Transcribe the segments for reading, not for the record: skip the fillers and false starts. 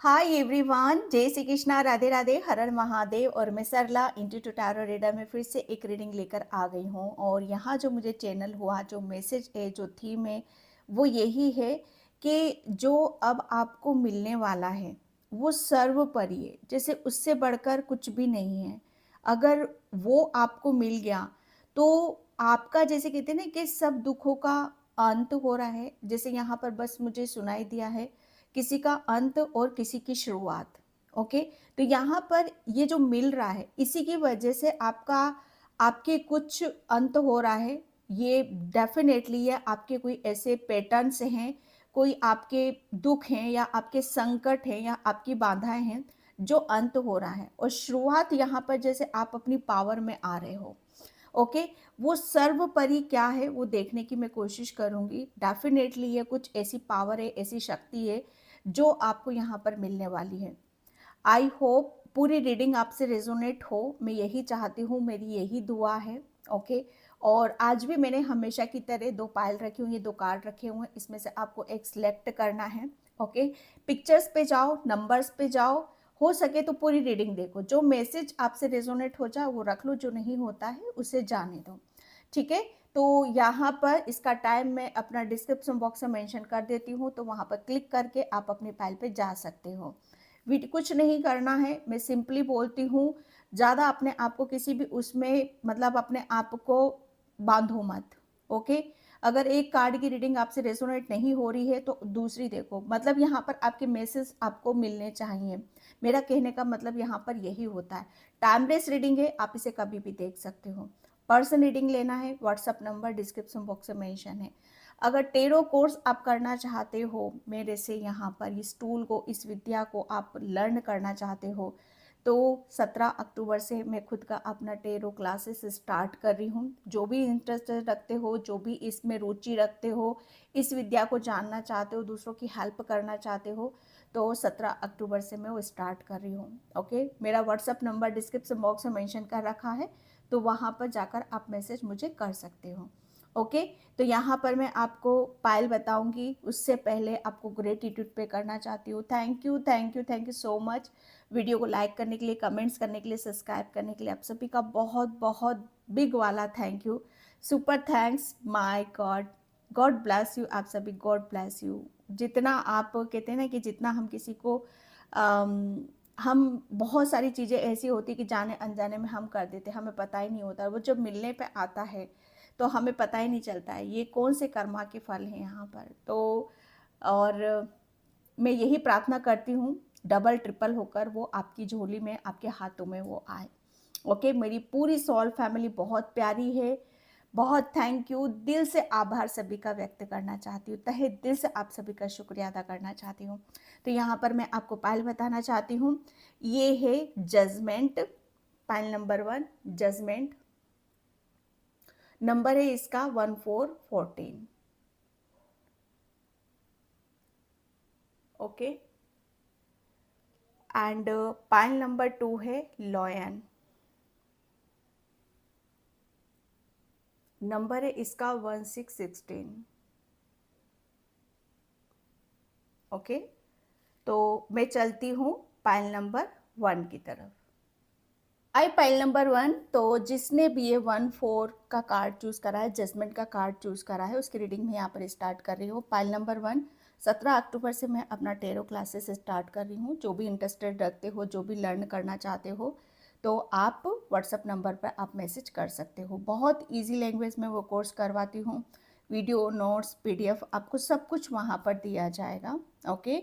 Hi everyone, जय श्री कृष्णा, राधे राधे, हर हर महादेव। और मैं सरला इंटू टैरो रीडर में फिर से एक रीडिंग लेकर आ गई हूँ। और यहाँ जो मुझे चैनल हुआ, जो मैसेज है, जो थीम है, वो यही है कि जो अब आपको मिलने वाला है वो सर्वोपरि है, जैसे उससे बढ़कर कुछ भी नहीं है। अगर वो आपको मिल गया तो आपका, जैसे कहते हैं ना, कि सब दुखों का अंत हो रहा है। जैसे यहाँ पर बस मुझे सुनाई दिया है किसी का अंत और किसी की शुरुआत। ओके, तो यहाँ पर ये जो मिल रहा है इसी की वजह से आपके कुछ अंत हो रहा है। ये डेफिनेटली ये आपके कोई ऐसे पैटर्न्स हैं, कोई आपके दुख हैं या आपके संकट हैं या आपकी बाधाएं हैं जो अंत हो रहा है, और शुरुआत यहाँ पर जैसे आप अपनी पावर में आ रहे हो। ओके, वो सर्वपरि क्या है वो देखने की मैं कोशिश करूंगी। डेफिनेटली ये कुछ ऐसी पावर है, ऐसी शक्ति है जो आपको यहाँ पर मिलने वाली है। आई होप पूरी रीडिंग आपसे रेजोनेट हो, मैं यही चाहती हूँ, मेरी यही दुआ है। ओके, और आज भी मैंने हमेशा की तरह दो पायल रखी हुई है, दो कार्ड रखे हुए हैं, इसमें से आपको एक सिलेक्ट करना है। ओके, पिक्चर्स पे जाओ, नंबर्स पे जाओ, हो सके तो पूरी रीडिंग देखो। जो मैसेज आपसे रेजोनेट हो जाए वो रख लो, जो नहीं होता है उसे जाने दो। ठीक है, तो यहाँ पर इसका टाइम मैं अपना डिस्क्रिप्शन बॉक्स में मेंशन कर देती हूँ, तो वहाँ पर क्लिक करके आप अपनी फाइल पे जा सकते हो। कुछ नहीं करना है, मैं सिंपली बोलती हूँ, ज़्यादा अपने आप को किसी भी उसमें, मतलब अपने आप को बांधो मत। ओके, अगर एक कार्ड की रीडिंग आपसे रेजोनेट नहीं हो रही है तो दूसरी देखो, मतलब यहाँ पर आपके मैसेज आपको मिलने चाहिए। मेरा कहने का मतलब यहाँ पर यही होता है। टाइमलेस रीडिंग है, आप इसे कभी भी देख सकते हो। पर्सन रीडिंग लेना है, व्हाट्सअप नंबर डिस्क्रिप्शन बॉक्स में मेंशन है। अगर टेरो कोर्स आप करना चाहते हो मेरे से, यहाँ पर इस टूल को, इस विद्या को आप लर्न करना चाहते हो, तो 17 अक्टूबर से मैं खुद का अपना टेरो क्लासेस स्टार्ट कर रही हूँ। जो भी इंटरेस्ट रखते हो, जो भी इसमें रुचि रखते हो, इस विद्या को जानना चाहते हो, दूसरों की हेल्प करना चाहते हो, तो 17 अक्टूबर से मैं वो स्टार्ट कर रही हूँ। ओके, मेरा व्हाट्सअप नंबर डिस्क्रिप्शन बॉक्स में मेंशन कर रखा है, तो वहाँ पर जाकर आप मैसेज मुझे कर सकते हो। ओके, तो यहाँ पर मैं आपको पायल बताऊंगी, उससे पहले आपको ग्रेटिट्यूड पे करना चाहती हूँ। Thank you, thank you, thank you so much. Video को लाइक करने के लिए, कमेंट्स करने के लिए, सब्सक्राइब करने के लिए आप सभी का बहुत बहुत बिग वाला thank you, super thanks. My God, God bless you, आप सभी, गॉड ब्लेस यू। जितना आप कहते हैं ना कि जितना हम किसी को हम बहुत सारी चीज़ें ऐसी होती कि जाने अनजाने में हम कर देते, हमें पता ही नहीं होता, वो जब मिलने पे आता है तो हमें पता ही नहीं चलता है ये कौन से कर्मा के फल हैं यहाँ पर। तो और मैं यही प्रार्थना करती हूँ, डबल ट्रिपल होकर वो आपकी झोली में, आपके हाथों में वो आए। ओके, मेरी पूरी सॉल फैमिली बहुत प्यारी है। बहुत थैंक यू, दिल से आभार सभी का व्यक्त करना चाहती हूँ, तहे दिल से आप सभी का शुक्रिया अदा करना चाहती हूँ। तो यहाँ पर मैं आपको पायल बताना चाहती हूँ, ये है judgement, pile number 1, judgement. Number है इसका 1414। ओके, एंड पायल नंबर 2 है लॉयन। नंबर है इसका 1616। ओके, तो मैं चलती हूँ पायल नंबर 1 की तरफ। आई पाइल नंबर 1, तो जिसने भी ये 1-4 का कार्ड चूज करा है, जजमेंट का कार्ड चूज करा है, उसकी रीडिंग मैं यहाँ पर स्टार्ट कर रही हूँ। पाइल नंबर 1, 17 अक्टूबर से मैं अपना टेरो क्लासेस स्टार्ट कर रही हूँ। जो भी इंटरेस्टेड रखते हो, जो भी लर्न करना चाहते हो, तो आप व्हाट्सअप नंबर पर आप मैसेज कर सकते हो। बहुत ईजी लैंग्वेज में वो कोर्स करवाती हूँ, वीडियो, नोट्स, PDF, आपको सब कुछ वहाँ पर दिया जाएगा। ओके,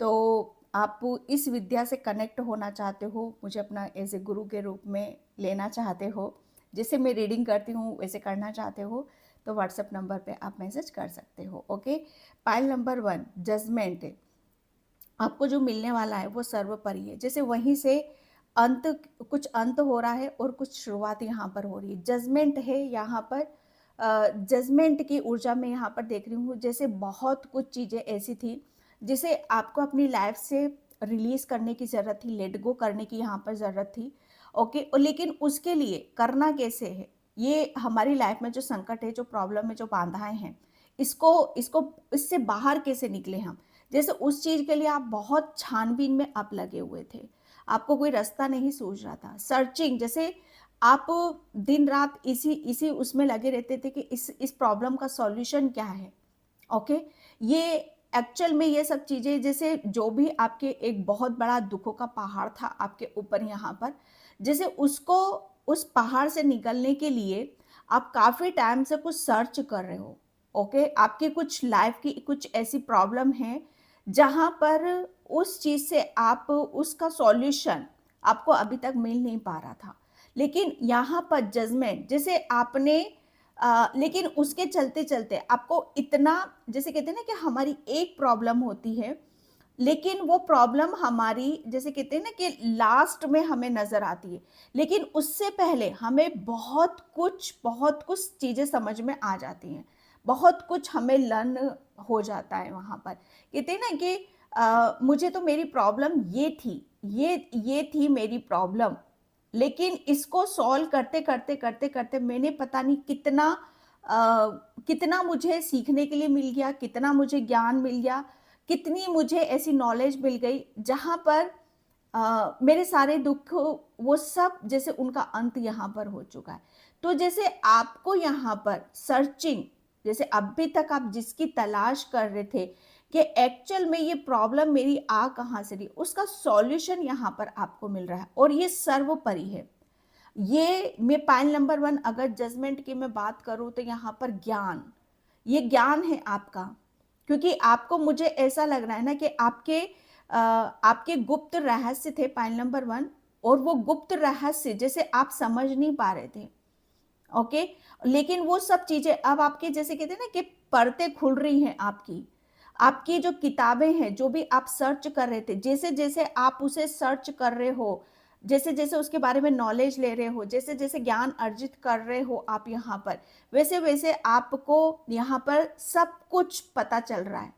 तो आप इस विद्या से कनेक्ट होना चाहते हो, मुझे अपना एज ए गुरु के रूप में लेना चाहते हो, जैसे मैं रीडिंग करती हूँ वैसे करना चाहते हो, तो व्हाट्सएप नंबर पे आप मैसेज कर सकते हो। Okay, pile number 1, judgement. आपको जो मिलने वाला है वो सर्वोपरि है, जैसे वहीं से अंत, कुछ अंत हो रहा है और कुछ शुरुआत यहाँ पर हो रही है। जजमेंट है यहाँ पर, जजमेंट की ऊर्जा में यहाँ पर देख रही हूँ, जैसे बहुत कुछ चीज़ें ऐसी थी जिसे आपको अपनी लाइफ से रिलीज करने की ज़रूरत थी, लेट गो करने की यहाँ पर ज़रूरत थी। ओके, लेकिन उसके लिए करना कैसे है, ये हमारी लाइफ में जो संकट है, जो प्रॉब्लम है, जो बाधाएं हैं, इसको इसको इससे बाहर कैसे निकले हम, जैसे उस चीज़ के लिए आप बहुत छानबीन में आप लगे हुए थे, आपको कोई रास्ता नहीं सूझ रहा था। सर्चिंग, जैसे आप दिन रात इसी इसी उसमें लगे रहते थे कि इस प्रॉब्लम का सॉल्यूशन क्या है। ओके, ये एक्चुअल में ये सब चीज़ें, जैसे जो भी आपके एक बहुत बड़ा दुखों का पहाड़ था आपके ऊपर यहाँ पर, जैसे उसको, उस पहाड़ से निकलने के लिए आप काफ़ी टाइम से कुछ सर्च कर रहे हो। ओके, आपकी कुछ लाइफ की कुछ ऐसी प्रॉब्लम है जहाँ पर उस चीज़ से आप उसका सॉल्यूशन आपको अभी तक मिल नहीं पा रहा था। लेकिन यहाँ पर जजमेंट, जैसे आपने लेकिन उसके चलते-चलते आपको इतना, जैसे कहते हैं ना कि हमारी एक प्रॉब्लम होती है, लेकिन वो प्रॉब्लम हमारी, जैसे कहते हैं ना कि लास्ट में हमें नज़र आती है। लेकिन उससे पहले हमें बहुत कुछ चीज़ें समझ में आ जाती हैं। बहुत कुछ हमें लर्न हो जाता है वहाँ पर। कहते हैं ना कि मुझे तो मेरी प्रॉब्लम ये थी, ये थी मेरी प्रॉब्लम। लेकिन इसको सॉल्व करते मैंने पता नहीं कितना मुझे सीखने के लिए मिल गया, कितना मुझे ज्ञान मिल गया, कितनी मुझे ऐसी नॉलेज मिल गई जहाँ पर मेरे सारे दुःख, वो सब जैसे उनका अंत यहाँ पर हो चुका है। तो जैसे आपको यहाँ पर सर्चिंग, जैसे अभी तक आप जिसकी तलाश कर रहे थे कि एक्चुअल में ये प्रॉब्लम मेरी आ कहाँ से रही, उसका सॉल्यूशन यहाँ पर आपको मिल रहा है और ये सर्वोपरि है। ये मैं पाइल नंबर 1 अगर जजमेंट की मैं बात करूँ तो यहाँ पर ज्ञान, ये ज्ञान है आपका। क्योंकि आपको, मुझे ऐसा लग रहा है ना कि आपके गुप्त रहस्य थे पाइल नंबर 1, और वो गुप्त रहस्य जैसे आप समझ नहीं पा रहे थे। ओके, लेकिन वो सब चीज़ें अब आपके, जैसे कहते हैं ना कि परतें खुल रही हैं आपकी। आपकी जो किताबें हैं, जो भी आप सर्च कर रहे थे, जैसे-जैसे आप उसे सर्च कर रहे हो, जैसे-जैसे उसके बारे में नॉलेज ले रहे हो, जैसे-जैसे ज्ञान अर्जित कर रहे हो आप यहाँ पर, वैसे-वैसे आपको यहाँ पर सब कुछ पता चल रहा है।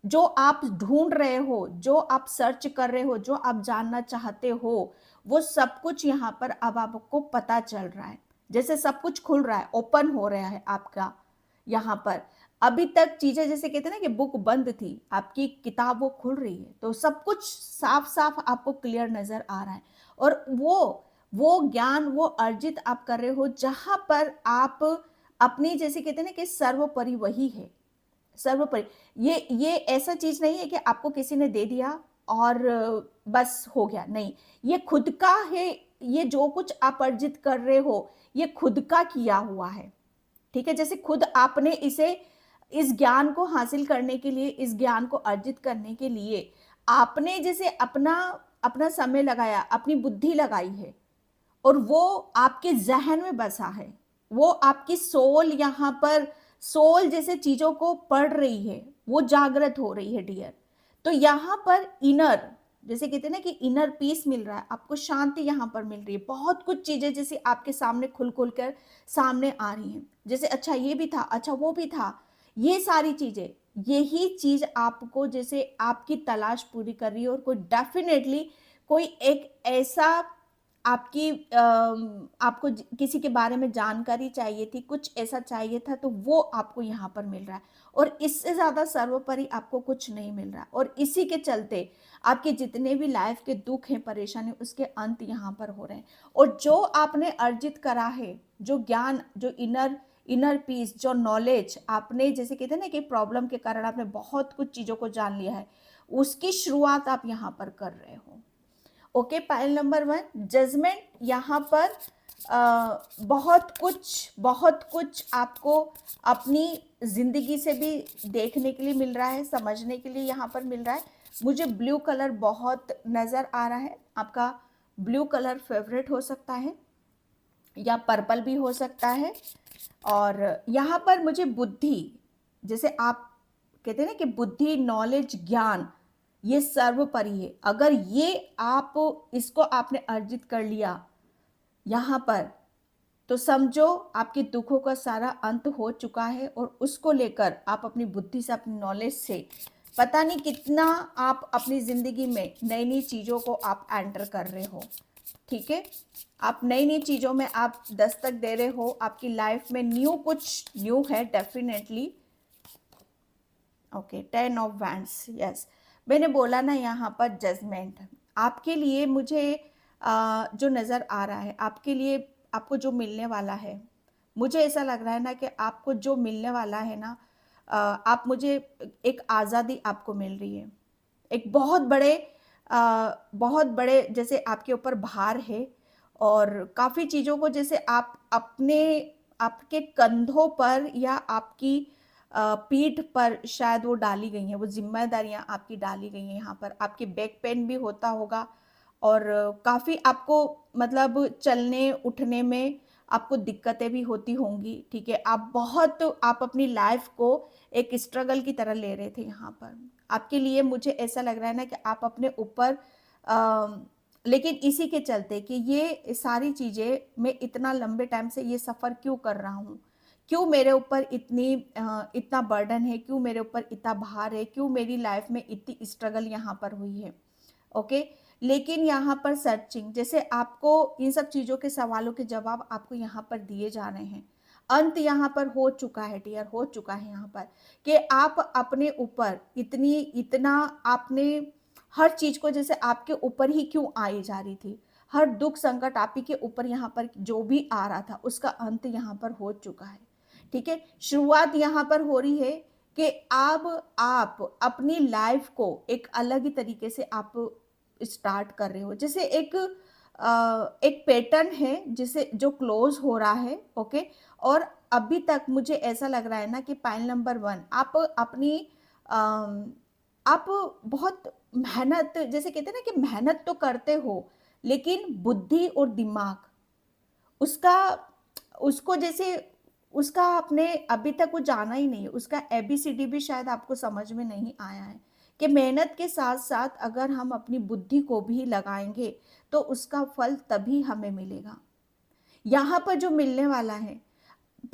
जो आप ढूँढ रहे हो, जो आप सर्च कर रहे हो, जो आप जानना चाहते हो, वो सब कुछ यहाँ पर अब आपको पता चल रहा है। जैसे सब कुछ खुल रहा है, ओपन हो रहा है आपका यहाँ पर। अभी तक चीज़ें, जैसे कहते हैं ना कि बुक बंद थी, आपकी किताब वो खुल रही है, तो सब कुछ साफ-साफ आपको क्लियर नज़र आ रहा है। और वो ज्ञान, वो अर्जित आप कर रहे हो, जहाँ पर आप अपनी, जैसे कहते हैं ना कि सर्वोपरि वही है। सर्वोपरि, ये ऐसा चीज़ नहीं है कि आपको किसी ने दे दिया और बस हो गया, नहीं। ये खुद का है, ये जो कुछ आप अर्जित कर रहे हो, ये खुद का किया हुआ है, ठीक है? जैसे खुद आपने इस ज्ञान को हासिल करने के लिए, इस ज्ञान को अर्जित करने के लिए, आपने जैसे अपना अपना समय लगाया, अपनी बुद्धि लगाई है। और वो आपके ज़हन में बसा है। वो आपकी सोल यहाँ पर, सोल जैसे चीज़ों को पढ़ रही है, वो जागृत हो रही है डियर। तो यहाँ पर इनर, जैसे कहते हैं ना कि इनर पीस मिल रहा है, आपको शांति यहाँ पर मिल रही है। बहुत कुछ चीज़ें जैसे आपके सामने खुल-खुल कर सामने आ रही हैं। जैसे अच्छा ये भी था, अच्छा वो भी था। ये सारी चीज़ें, यही चीज़ आपको, जैसे आपकी तलाश पूरी कर रही है, और कोई डेफ़िनेटली कोई एक ऐसा आपकी आपको किसी के बारे में जानकारी चाहिए थी, कुछ ऐसा चाहिए था, तो वो आपको यहाँ पर मिल रहा है। और इससे ज़्यादा सर्वोपरि आपको कुछ नहीं मिल रहा है। और इसी के चलते आपके जितने भी लाइफ के दुख हैं, परेशानी, उसके अंत यहाँ पर हो रहे हैं। और जो आपने अर्जित करा है, जो ज्ञान, जो इनर पीस, जो नॉलेज आपने, जैसे कहते हैं ना कि प्रॉब्लम के कारण आपने बहुत कुछ चीज़ों को जान लिया है, उसकी शुरुआत आप यहाँ पर कर रहे हो। ओके, पाइल नंबर 1 जजमेंट, यहाँ पर बहुत कुछ आपको अपनी ज़िंदगी से भी देखने के लिए मिल रहा है, समझने के लिए यहाँ पर मिल रहा है। मुझे ब्लू कलर बहुत नज़र आ रहा है। आपका ब्लू कलर फेवरेट हो सकता है या पर्पल भी हो सकता है। और यहाँ पर मुझे बुद्धि, जैसे आप कहते हैं ना कि बुद्धि, नॉलेज, ज्ञान, ये सर्वोपरि है। अगर ये आप, इसको आपने अर्जित कर लिया यहाँ पर, तो समझो आपके दुखों का सारा अंत हो चुका है। और उसको लेकर आप अपनी बुद्धि से, अपनी नॉलेज से, पता नहीं कितना आप अपनी ज़िंदगी में नई-नई चीज़ों को आप एंटर कर रहे हो, ठीक है? आप नई-नई चीज़ों में आप दस्तक दे रहे हो। आपकी लाइफ में कुछ न्यू है definitely. Okay, 10 of wands, yes. मैंने बोला ना यहाँ पर जजमेंट। आपके लिए मुझे जो नज़र आ रहा है, आपके लिए आपको जो मिलने वाला है, मुझे ऐसा लग रहा है ना कि आपको जो मिलने वाला है ना, आप मुझे एक आज़ादी आपको मिल रही है। एक बहुत बड़े जैसे आपके ऊपर भार है और काफ़ी चीज़ों को जैसे आप अपने आपके कंधों पर या आपकी पीठ पर शायद वो डाली गई हैं, वो ज़िम्मेदारियाँ आपकी डाली गई हैं यहाँ पर। आपके बैक पेन भी होता होगा और काफ़ी आपको मतलब चलने-उठने में आपको दिक्कतें भी होती होंगी, ठीक है? आप अपनी लाइफ़ को एक स्ट्रगल की तरह ले रहे थे यहाँ पर। आपके लिए मुझे ऐसा लग रहा है ना कि आप अपने ऊपर लेकिन इसी के चलते कि ये सारी चीज़ें मैं इतना लंबे टाइम से ये सफ़र क्यों कर रहा हूँ? क्यों मेरे ऊपर इतना बर्डन है? क्यों मेरे ऊपर इतना भार है? क्यों मेरी लाइफ़ में इतनी स्ट्रगल यहाँ पर हुई है? ओके? लेकिन यहाँ पर सर्चिंग जैसे आपको इन सब चीज़ों के सवालों के जवाब आपको यहाँ पर दिए जा रहे हैं। अंत यहाँ पर हो चुका है डियर, हो चुका है यहाँ पर कि आप अपने ऊपर इतना आपने हर चीज़ को जैसे आपके ऊपर ही क्यों आई जा रही थी। हर दुःख संकट आप ही के ऊपर यहाँ पर जो भी आ रहा था उसका अंत यहाँ पर हो चुका है। ठीक है? शुरुआत यहाँ पर हो रही है कि अब आप अपनी लाइफ़ को एक अलग ही तरीके से आप स्टार्ट कर रहे हो। जैसे एक पैटर्न है जिसे जो क्लोज़ हो रहा है, ओके? और अभी तक मुझे ऐसा लग रहा है ना कि पाइल नंबर 1 अम, आप बहुत मेहनत जैसे कहते हैं ना कि मेहनत तो करते हो, लेकिन बुद्धि और दिमाग उसका उसको जैसे उसका आपने अभी तक वो जाना ही नहीं है, उसका एबीसीडी भी शायद आपको समझ में नहीं आया है, कि मेहनत के साथ-साथ अगर हम अपनी बुद्धि को भी लगाएँगे, तो उसका फल तभी हमें मिलेगा। यहाँ पर जो मिलने वाला है,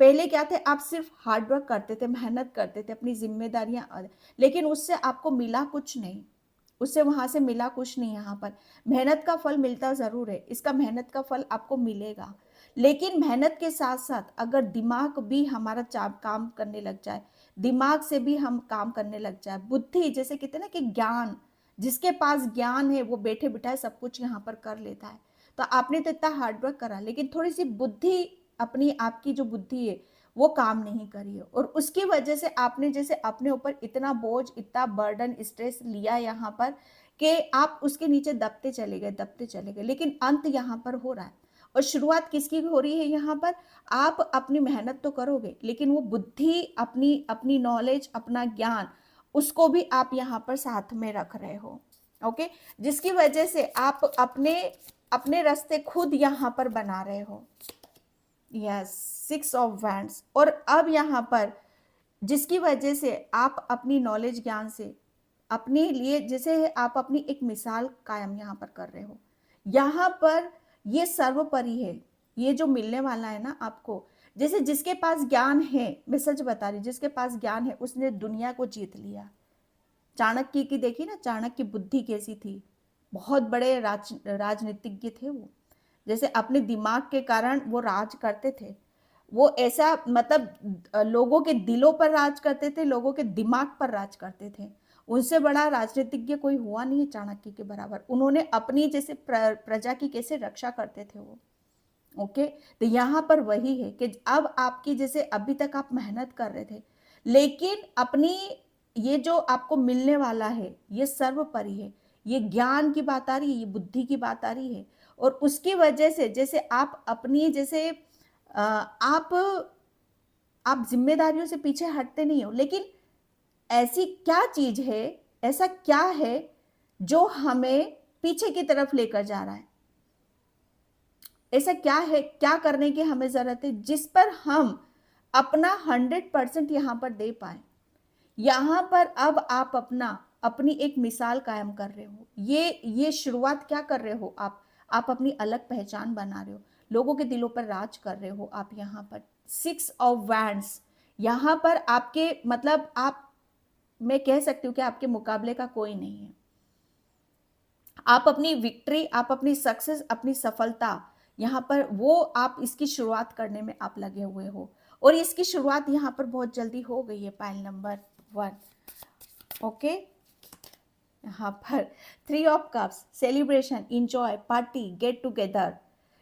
पहले क्या थे आप सिर्फ़ हार्ड वर्क करते थे, मेहनत करते थे, अपनी ज़िम्मेदारियाँ लेकिन उससे आपको मिला कुछ नहीं। उससे वहाँ से मिला कुछ नहीं यहाँ पर। मेहनत का फल मिलता ज़रूर है, इसका मेहनत का फल आपको मिलेगा। लेकिन मेहनत के साथ-साथ अगर दिमाग भी हमारा चा काम करने लग जाए, दिमाग से भी हम काम करने लग जाए, बुद्धि जैसे कहते हैं ना कि ज्ञान, जिसके पास ज्ञान है वो बैठे-बिठाए सब कुछ यहाँ पर कर लेता है। तो आपने तो इतना हार्ड वर्क करा, लेकिन थोड़ी-सी बुद्धि अपनी आपकी जो बुद्धि है, वो काम नहीं करी है और उसकी वजह से आपने जैसे अपने ऊपर इतना बोझ, इतना बर्डन, स्ट्रेस लिया यहाँ पर कि आप उसके नीचे दबते चले गए, लेकिन अंत यहाँ पर हो रहा है और शुरुआत किसकी हो रही है यहाँ पर? आप अपनी मेहनत तो करोगे, लेकिन वो बुद्धि, अपनी अपनी नॉलेज, अपना ज्ञान, उसको भी आप यहाँ पर साथ में रख रहे हो, ओके? जिसकी वजह से आप अपने अपने रास्ते खुद यहाँ पर बना रहे हो। यस, 6 ऑफ वैंड्स और अब यहाँ पर जिसकी वजह से आप अपनी नॉलेज ज्ञान से अपने लिए जैसे आप अपनी एक मिसाल कायम यहाँ पर कर रहे हो। यहाँ पर ये सर्वोपरि है, ये जो मिलने वाला है ना आपको, जैसे जिसके पास ज्ञान है, मैं सच बता रही हूँ, जिसके पास ज्ञान है उसने दुनिया को जीत लिया। चाणक्य की देखी ना, चाणक्य की बुद्धि कैसी थी? बहुत बड़े राजनीतिज्ञ थे वो। जैसे अपने दिमाग के कारण वो राज करते थे। वो ऐसा मतलब लोगों के दिलों पर राज करते थे, लोगों के दिमाग पर राज करते थे। उनसे बड़ा राजनीतिज्ञ कोई हुआ नहीं है चाणक्य के बराबर। उन्होंने अपनी जैसे प्रजा की कैसे रक्षा करते थे वो। ओके, तो यहाँ पर वही है कि अब आपकी जैसे अभी तक आप मेहनत कर रहे थे, लेकिन अपनी ये जो आपको मिलने वाला है, ये सर्वोपरि है। ये ज्ञान की बात आ रही है, ये बुद्धि की बात आ रही है और उसकी वजह से जैसे आप अपनी जैसे आप ज़िम्मेदारियों से पीछे हटते नहीं हो, लेकिन ऐसी क्या चीज़ है, ऐसा क्या है जो हमें पीछे की तरफ लेकर जा रहा है? ऐसा क्या है, क्या करने की हमें ज़रूरत है जिस पर हम अपना 100% यहाँ पर दे पाएँ? यहाँ पर अब आप अपनी एक मिसाल कायम कर रहे हो। ये शुरुआत क्या कर रहे हो आप? आप अपनी अलग पहचान बना रहे हो। लोगों के दिलों पर राज कर रहे हो आप यहाँ पर। 6 ऑफ वैंड्स यहाँ पर आपके मतलब आप मैं कह सकती हूँ कि आपके मुकाबले का कोई नहीं है। आप अपनी विक्ट्री, आप अपनी सक्सेस, अपनी सफलता यहाँ पर वो आप इसकी शुरुआत करने में आप लगे हुए हो और इसकी शुरुआत यहाँ पर बहुत जल्दी हो गई है पाइल नंबर 1, ओके। यहाँ पर 3 of cups, celebration, enjoy, party, get together,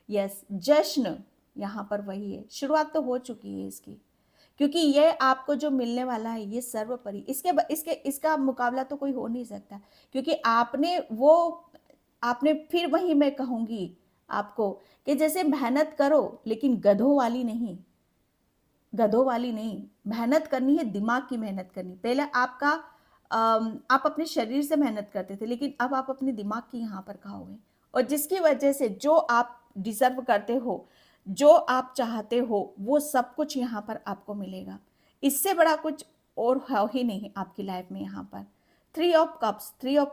yes, जश्न, यहाँ पर वही है, शुरुआत तो हो चुकी है इसकी, क्योंकि ये आपको जो मिलने वाला है ये सर्वोपरि, इसका मुकाबला तो कोई हो नहीं सकता, क्योंकि आपने फिर वही मैं कहूँगी आपको कि जैसे मेहनत करो लेकिन गधों वाली नहीं, मेहनत करनी है, दिमाग की मेहनत करनी। पहले आप अपने शरीर से मेहनत करते थे, लेकिन अब आप अपने दिमाग की यहाँ पर खाओगे, और जिसकी वजह से जो आप डिजर्व करते हो, जो आप चाहते हो, वो सब कुछ यहाँ पर आपको मिलेगा। इससे बड़ा कुछ और है ही नहीं आपकी लाइफ में। यहाँ पर 3 ऑफ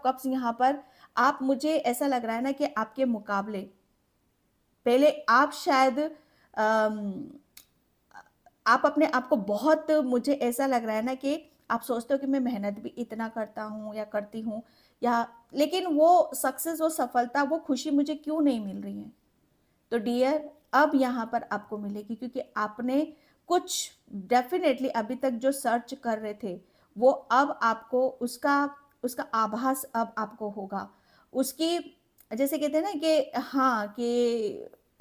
कप्स यहाँ पर आप, मुझे ऐसा लग रहा है ना कि आपके मुकाबले पहले आप शायद आप अपने आप को बहुत, मुझे ऐसा लग रहा है ना कि आप सोचते हो कि मैं मेहनत भी इतना करता हूँ या करती हूँ, या लेकिन वो सक्सेस, वो सफलता, वो खुशी मुझे क्यों नहीं मिल रही है। तो डियर, अब यहाँ पर आपको मिलेगी, क्योंकि आपने कुछ डेफिनेटली अभी तक जो सर्च कर रहे थे, वो अब आपको उसका उसका आभास अब आपको होगा। उसकी, जैसे कहते हैं ना कि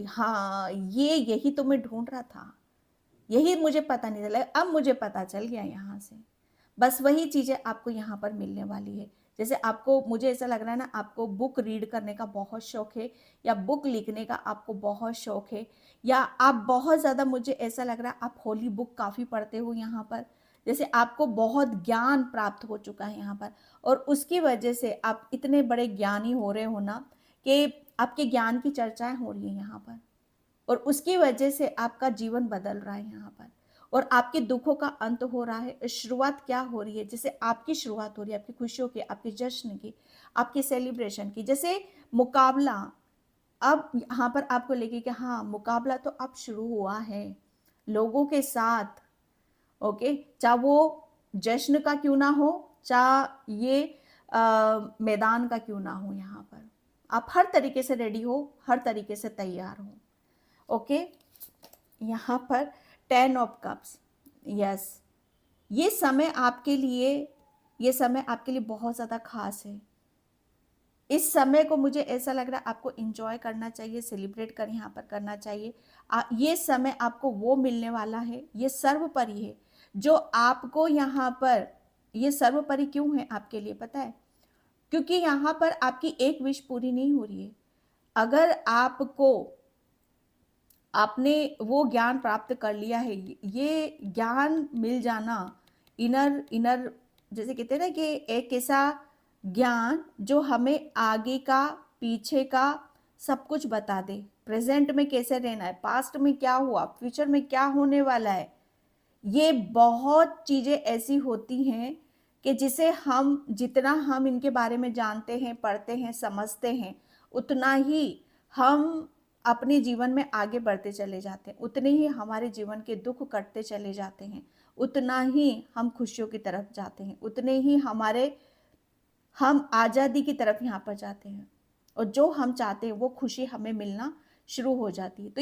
हाँ, यही तो मैं ढूंढ रहा था, यही मुझे पता नहीं चला, अब मुझे पता चल गया यहाँ से। बस वही चीज़ें आपको यहाँ पर मिलने वाली है। जैसे आपको, मुझे ऐसा लग रहा है ना, आपको बुक रीड करने का बहुत शौक है, या बुक लिखने का आपको बहुत शौक है, या आप बहुत ज़्यादा, मुझे ऐसा लग रहा है आप होली बुक काफ़ी पढ़ते हो यहाँ पर। जैसे आपको बहुत ज्ञान प्राप्त हो चुका है यहाँ पर, और उसकी वजह से आप इतने बड़े ज्ञानी हो रहे हो ना कि आपके ज्ञान की चर्चाएं हो रही है यहाँ पर, और उसकी वजह से आपका जीवन बदल रहा है यहाँ पर, और आपके दुखों का अंत हो रहा है। शुरुआत क्या हो रही है, जैसे आपकी शुरुआत हो रही है आपकी खुशियों की, आपके जश्न की, आपके सेलिब्रेशन की। जैसे मुकाबला अब यहाँ पर आपको लगे कि हाँ, मुकाबला तो अब शुरू हुआ है लोगों के साथ, ओके, चाहे वो जश्न का क्यों ना हो, चाहे ये मैदान का क्यों ना हो, यहाँ पर आप हर तरीके से रेडी हो, हर तरीके से तैयार हो, ओके। यहाँ पर 10 ऑफ कप्स, यस, ये समय आपके लिए बहुत ज़्यादा खास है। इस समय को मुझे ऐसा लग रहा है आपको इंजॉय करना चाहिए, सेलिब्रेट कर यहाँ पर करना चाहिए। ये समय आपको वो मिलने वाला है, ये सर्वोपरि है, जो आपको यहाँ पर, ये सर्वोपरि क्यों है आपके लिए पता है? क्योंकि यहाँ पर आपकी एक विश पूरी नहीं हो रही है। अगर आपने वो ज्ञान प्राप्त कर लिया है, ये ज्ञान मिल जाना, इनर जैसे कहते हैं ना कि एक ऐसा ज्ञान जो हमें आगे का, पीछे का सब कुछ बता दे, प्रेजेंट में कैसे रहना है, पास्ट में क्या हुआ, फ्यूचर में क्या होने वाला है। ये बहुत चीज़ें ऐसी होती हैं कि जितना हम इनके बारे में जानते हैं, पढ़ते हैं, समझते हैं, उतना ही हम अपने जीवन में आगे बढ़ते चले जाते हैं, उतने ही हमारे जीवन के दुख कटते चले जाते हैं, उतना ही हम खुशियों की तरफ जाते हैं, उतने ही हम आज़ादी की तरफ यहाँ पर जाते हैं, और जो हम चाहते हैं वो खुशी हमें मिलना शुरू हो जाती है। तो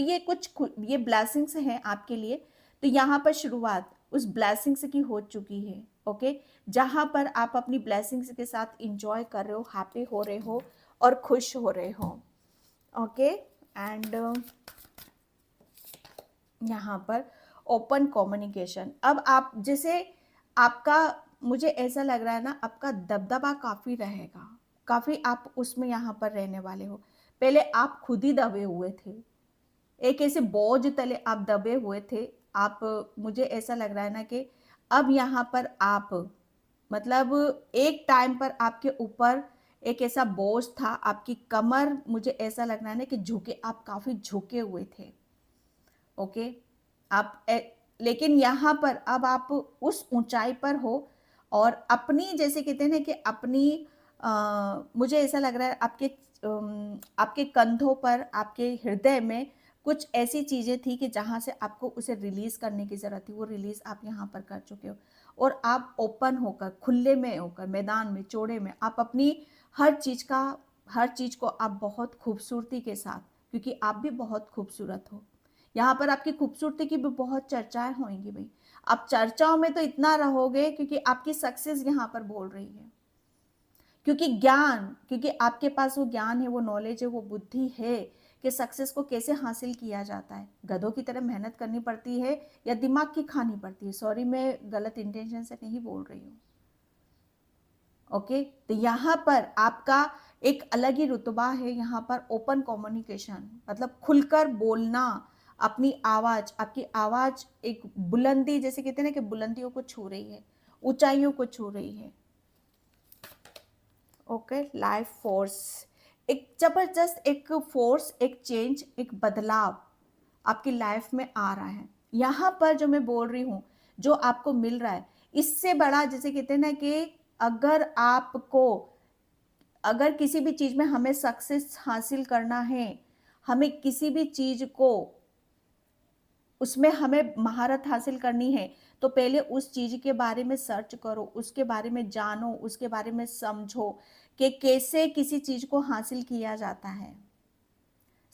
ये ब्लेसिंग्स हैं आपके लिए। तो यहाँ पर शुरुआत उस ब्लेसिंग्स की हो चुकी है, ओके, जहाँ पर आप अपनी ब्लेसिंग्स के साथ इंजॉय कर रहे हो, हैप्पी हो रहे हो और खुश हो रहे हो, ओके। एंड यहाँ पर ओपन कम्युनिकेशन, अब आप जैसे आपका, मुझे ऐसा लग रहा है ना, आपका दबदबा काफ़ी रहेगा, काफ़ी आप उसमें यहाँ पर रहने वाले हो। पहले आप खुद ही दबे हुए थे, एक ऐसे बोझ तले आप दबे हुए थे। आप, मुझे ऐसा लग रहा है ना कि अब यहाँ पर आप, मतलब एक टाइम पर आपके ऊपर एक ऐसा बोझ था, आपकी कमर, मुझे ऐसा लग रहा है ना कि आप काफ़ी झुके हुए थे, ओके। लेकिन यहाँ पर अब आप उस ऊंचाई पर हो, और अपनी, जैसे कहते हैं ना कि मुझे ऐसा लग रहा है आपके कंधों पर, आपके हृदय में कुछ ऐसी चीज़ें थी कि जहाँ से आपको उसे रिलीज़ करने की ज़रूरत थी, वो रिलीज़ आप यहाँ पर कर चुके हो, और आप ओपन होकर, खुले में होकर, मैदान में, चौड़े में, आप अपनी हर चीज़ को आप बहुत खूबसूरती के साथ, क्योंकि आप भी बहुत खूबसूरत हो, यहाँ पर आपकी खूबसूरती की भी बहुत चर्चाएं होंगी भाई। आप चर्चाओं में तो इतना रहोगे क्योंकि आपकी सक्सेस यहाँ पर बोल रही है। क्योंकि आपके पास वो ज्ञान है, वो नॉलेज है, वो बुद्धि है कि सक्सेस को कैसे हासिल किया जाता है। गधों की तरह मेहनत करनी पड़ती है या दिमाग की खानी पड़ती है। सॉरी, मैं गलत इंटेंशन से नहीं बोल रही हूँ। ओके, तो यहाँ पर आपका एक अलग ही रुतबा है। यहाँ पर ओपन कम्युनिकेशन मतलब खुलकर बोलना, अपनी आवाज, आपकी आवाज एक बुलंदी, जैसे कहते हैं ना कि बुलंदियों को छू रही है, ऊंचाइयों को छू रही है। ओके, लाइफ फोर्स, एक जबरदस्त एक फोर्स, एक चेंज, एक बदलाव आपकी लाइफ में आ रहा है। यहाँ पर जो मैं बोल रही हूँ, जो आपको मिल रहा है, इससे बड़ा, जैसे कहते हैं ना कि अगर किसी भी चीज में हमें सक्सेस हासिल करना है, हमें किसी भी चीज को उसमें हमें महारत हासिल करनी है, तो पहले उस चीज के बारे में सर्च करो, उसके बारे में जानो, उसके बारे में समझो कि कैसे किसी चीज को हासिल किया जाता है,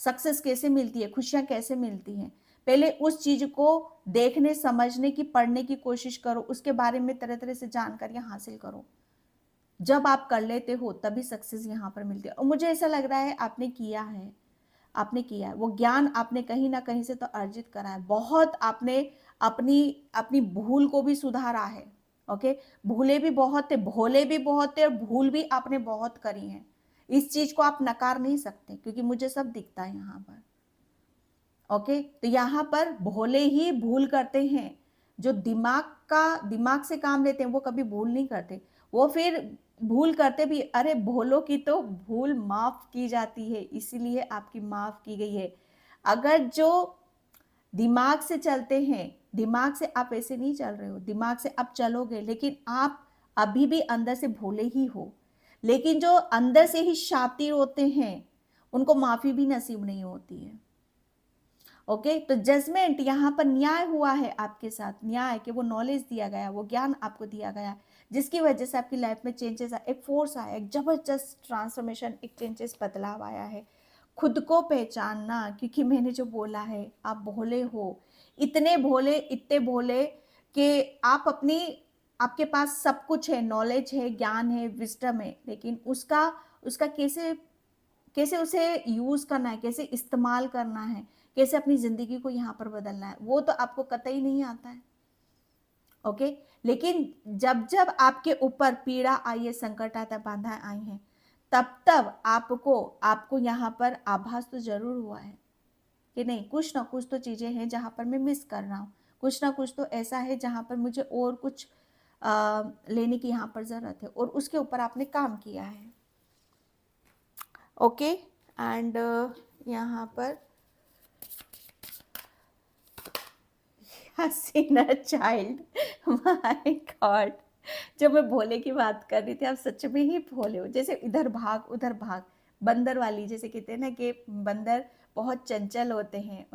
सक्सेस कैसे मिलती है, खुशियां कैसे मिलती हैं। पहले उस चीज को देखने, समझने की, पढ़ने की कोशिश करो, उसके बारे में तरह तरह से जानकारियां हासिल करो। जब आप कर लेते हो तभी सक्सेस यहाँ पर मिलती है। और मुझे ऐसा लग रहा है आपने किया है, आपने किया है। वो ज्ञान आपने कहीं ना कहीं से तो अर्जित करा है। बहुत आपने अपनी अपनी भूल को भी सुधारा है। ओके, भूले भी बहुत थे, भोले भी बहुत थे, और भूल भी आपने बहुत करी है। इस चीज को आप नकार नहीं सकते क्योंकि मुझे सब दिखता है यहाँ पर। ओके, तो यहाँ पर भोले ही भूल करते हैं। जो दिमाग से काम लेते हैं वो कभी भूल नहीं करते। वो फिर भूल करते भी, अरे भोलों की तो भूल माफ की जाती है, इसीलिए आपकी माफ की गई है। अगर जो दिमाग से चलते हैं, दिमाग से आप ऐसे नहीं चल रहे हो, दिमाग से आप चलोगे लेकिन आप अभी भी अंदर से भोले ही हो। लेकिन जो अंदर से ही शातिर होते हैं उनको माफी भी नसीब नहीं होती है। ओके, तो जजमेंट, यहाँ पर न्याय हुआ है आपके साथ, न्याय कि वो नॉलेज दिया गया, वो ज्ञान आपको दिया गया, जिसकी वजह से आपकी लाइफ में चेंजेस आए, एक फोर्स आया, एक जबरदस्त ट्रांसफॉर्मेशन, एक चेंजेस, बदलाव आया है। खुद को पहचानना, क्योंकि मैंने जो बोला है, आप भोले हो, इतने भोले, इतने भोले कि आपके पास सब कुछ है, नॉलेज है, ज्ञान है, विजडम है, लेकिन उसका उसका कैसे कैसे उसे यूज करना है, कैसे इस्तेमाल करना है, कैसे अपनी जिंदगी को यहाँ पर बदलना है, वो तो आपको कतई नहीं आता है। ओके, लेकिन जब जब आपके ऊपर पीड़ा आई है, संकट आता, बाधाएं आई हैं, तब तब आपको यहाँ पर आभास तो जरूर हुआ है कि नहीं, कुछ ना कुछ तो चीजें हैं जहाँ पर मैं मिस कर रहा हूँ, कुछ ना कुछ तो ऐसा है जहाँ पर मुझे और कुछ लेने की यहाँ पर जरूरत है, और उसके ऊपर आपने काम किया है। ओके, एंड यहाँ पर हसीना चाइल्ड, माय गॉड, जब मैं भोले की बात कर रही थी, आप सच में ही भोले हो। जैसे इधर भाग उधर भाग, बंदर वाली, जैसे कहते हैं ना कि बंदर बहुत चंचल होते हैं,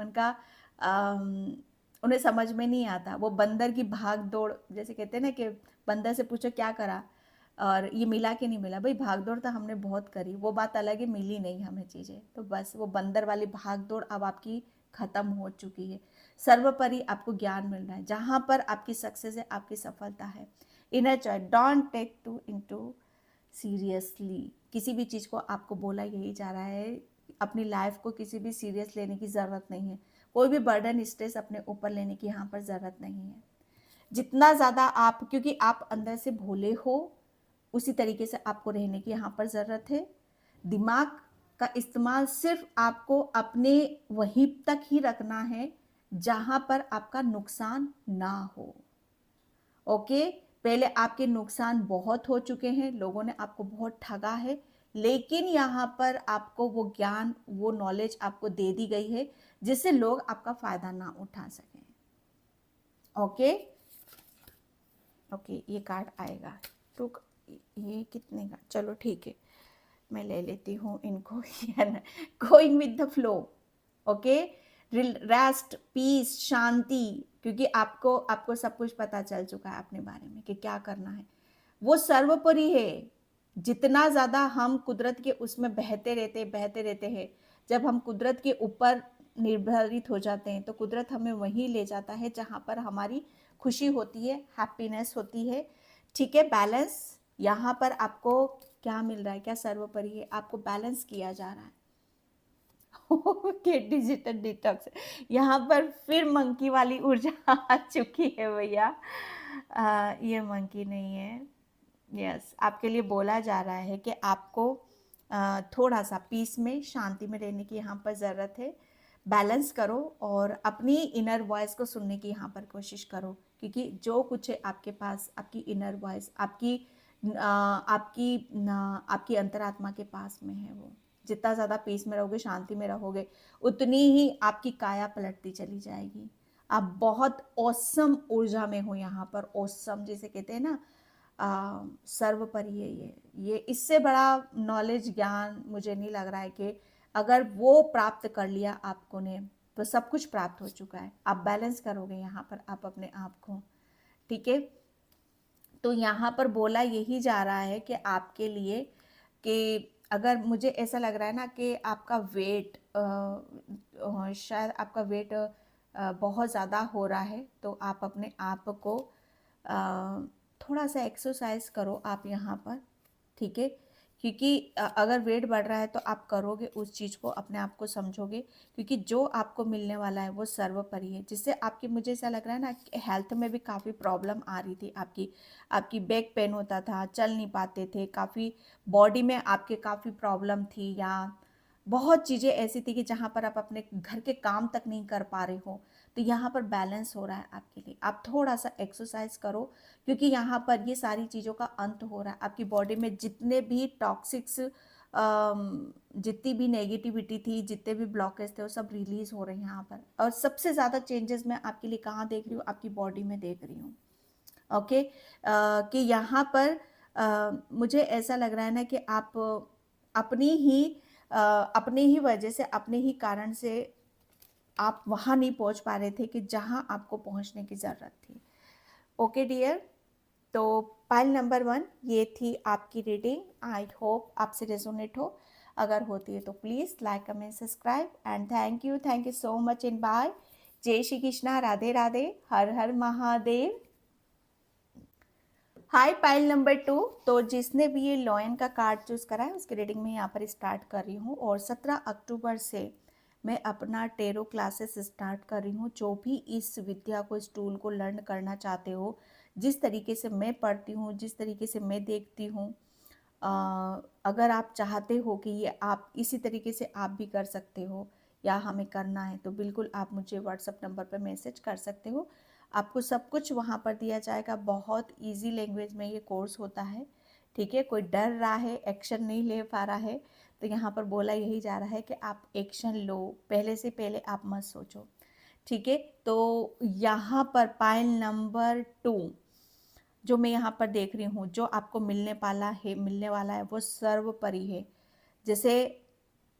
उन्हें समझ में नहीं आता, वो बंदर की भाग दौड़, जैसे कहते हैं ना कि बंदर से पूछो क्या करा और ये मिला कि नहीं मिला, भाई भाग दौड़ तो हमने बहुत करी, वो बात अलग है, मिली नहीं हमें चीज़ें, तो बस वो बंदर वाली भाग दौड़ अब आपकी खत्म हो चुकी है। सर्वोपरि आपको ज्ञान मिल रहा है, जहाँ पर आपकी सक्सेस है, आपकी सफलता है। Inner child, don't take to into seriously, किसी भी चीज़ को आपको बोला यही जा रहा है, अपनी लाइफ को किसी भी सीरियस लेने की ज़रूरत नहीं है, कोई भी बर्डन, स्ट्रेस अपने ऊपर लेने की यहाँ पर ज़रूरत नहीं है। जितना ज़्यादा आप, क्योंकि आप अंदर से भोले हो, उसी तरीके से आपको रहने की यहाँ पर ज़रूरत है। दिमाग का इस्तेमाल सिर्फ आपको अपने वहीं तक ही रखना है जहाँ पर आपका नुकसान ना हो। ओके, पहले आपके नुकसान बहुत हो चुके हैं, लोगों ने आपको बहुत ठगा है, लेकिन यहाँ पर आपको वो ज्ञान, वो नॉलेज आपको दे दी गई है जिससे लोग आपका फायदा ना उठा सकें। ओके ओके, ये कार्ड आएगा तो ये कितने का, चलो ठीक है, मैं ले लेती हूँ इनको। Going with the flow. Okay, rest, peace, शांति, क्योंकि आपको सब कुछ पता चल चुका है अपने बारे में कि क्या करना है, वो सर्वोपरि है। जितना ज़्यादा हम कुदरत के उसमें बहते रहते हैं, जब हम कुदरत के ऊपर निर्भरित हो जाते हैं तो कुदरत हमें वहीं ले जाता है जहाँ पर हमारी खुशी होती है, हैप्पीनेस होती है, ठीक है। बैलेंस, यहाँ पर आपको क्या मिल रहा है, क्या सर्वोपरि है, आपको बैलेंस किया जा रहा है। ओके, डिजिटल डिटॉक्स, यहाँ पर फिर मंकी वाली ऊर्जा आ चुकी है भैया। ये मंकी नहीं है। यस, आपके लिए बोला जा रहा है कि आपको थोड़ा सा पीस में, शांति में रहने की यहाँ पर ज़रूरत है। बैलेंस करो और अपनी इनर वॉइस को सुनने की यहाँ पर कोशिश करो, क्योंकि जो कुछ है आपके पास, आपकी इनर वॉइस, आपकी अंतरात्मा के पास में है। वो जितना ज़्यादा पीस में रहोगे, शांति में रहोगे, उतनी ही आपकी काया पलटती चली जाएगी। आप बहुत औसम ऊर्जा में हो यहाँ पर। औसम जिसे कहते हैं ना, सर्वोपरि है ये इससे बड़ा नॉलेज, ज्ञान मुझे नहीं लग रहा है कि अगर वो प्राप्त कर लिया आपको ने, तो सब कुछ प्राप्त हो चुका है। आप बैलेंस करोगे यहाँ पर आप अपने आप को, ठीक है। तो यहाँ पर बोला यही जा रहा है कि आपके लिए, कि अगर मुझे ऐसा लग रहा है ना कि आपका वेट, शायद आपका वेट बहुत ज़्यादा हो रहा है, तो आप अपने आप को थोड़ा सा एक्सरसाइज करो आप यहाँ पर, ठीक है। क्योंकि अगर वेट बढ़ रहा है तो आप करोगे उस चीज़ को, अपने आप को समझोगे, क्योंकि जो आपको मिलने वाला है वो सर्वोपरि है। जिससे आपकी, मुझे ऐसा लग रहा है ना कि हेल्थ में भी काफ़ी प्रॉब्लम आ रही थी आपकी बैक पेन होता था, चल नहीं पाते थे, काफ़ी बॉडी में आपके काफ़ी प्रॉब्लम थी, या बहुत चीज़ें ऐसी थी कि जहाँ पर आप अपने घर के काम तक नहीं कर पा रहे हो। तो यहाँ पर बैलेंस हो रहा है आपके लिए। आप थोड़ा सा एक्सरसाइज करो, क्योंकि यहाँ पर ये सारी चीज़ों का अंत हो रहा है। आपकी बॉडी में जितने भी टॉक्सिक्स, जितनी भी नेगेटिविटी थी, जितने भी ब्लॉकेज थे, वो सब रिलीज हो रहे हैं यहाँ पर। और सबसे ज़्यादा चेंजेस मैं आपके लिए कहाँ देख रही हूँ, आपकी बॉडी में देख रही हूँ। ओके, कि यहाँ पर मुझे ऐसा लग रहा है ना कि आप अपनी ही अपनी ही वजह से, अपने ही कारण से आप वहाँ नहीं पहुँच पा रहे थे कि जहाँ आपको पहुँचने की ज़रूरत थी। ओके डियर, तो पाइल नंबर 1 ये थी आपकी रीडिंग। आई होप आपसे रेजोनेट हो। अगर होती है तो please like, comment, subscribe and thank you so much in by. जय श्री कृष्णा, राधे राधे, हर हर महादेव। हाय पाइल नंबर 2, तो जिसने भी ये लॉयन का कार्ड चूज़ करा है उसकी रीडिंग में यहाँ पर स्टार्ट कर रही हूँ। और 17 अक्टूबर से मैं अपना टेरो क्लासेस स्टार्ट कर रही हूँ। जो भी इस विद्या को, इस टूल को लर्न करना चाहते हो, जिस तरीके से मैं पढ़ती हूँ, जिस तरीके से मैं देखती हूँ, अगर आप चाहते हो कि ये आप इसी तरीके से आप भी कर सकते हो या हमें करना है, तो बिल्कुल आप मुझे व्हाट्सएप नंबर पर मैसेज कर सकते हो। आपको सब कुछ वहाँ पर दिया जाएगा। बहुत इजी लैंग्वेज में ये कोर्स होता है, ठीक है। कोई डर रहा है, एक्शन नहीं ले पा रहा है, तो यहाँ पर बोला यही जा रहा है कि आप एक्शन लो, पहले से पहले आप मत सोचो, ठीक है। तो यहाँ पर पाइल नंबर 2 जो मैं यहाँ पर देख रही हूँ, जो आपको मिलने वाला है वो सर्वोपरि है। जैसे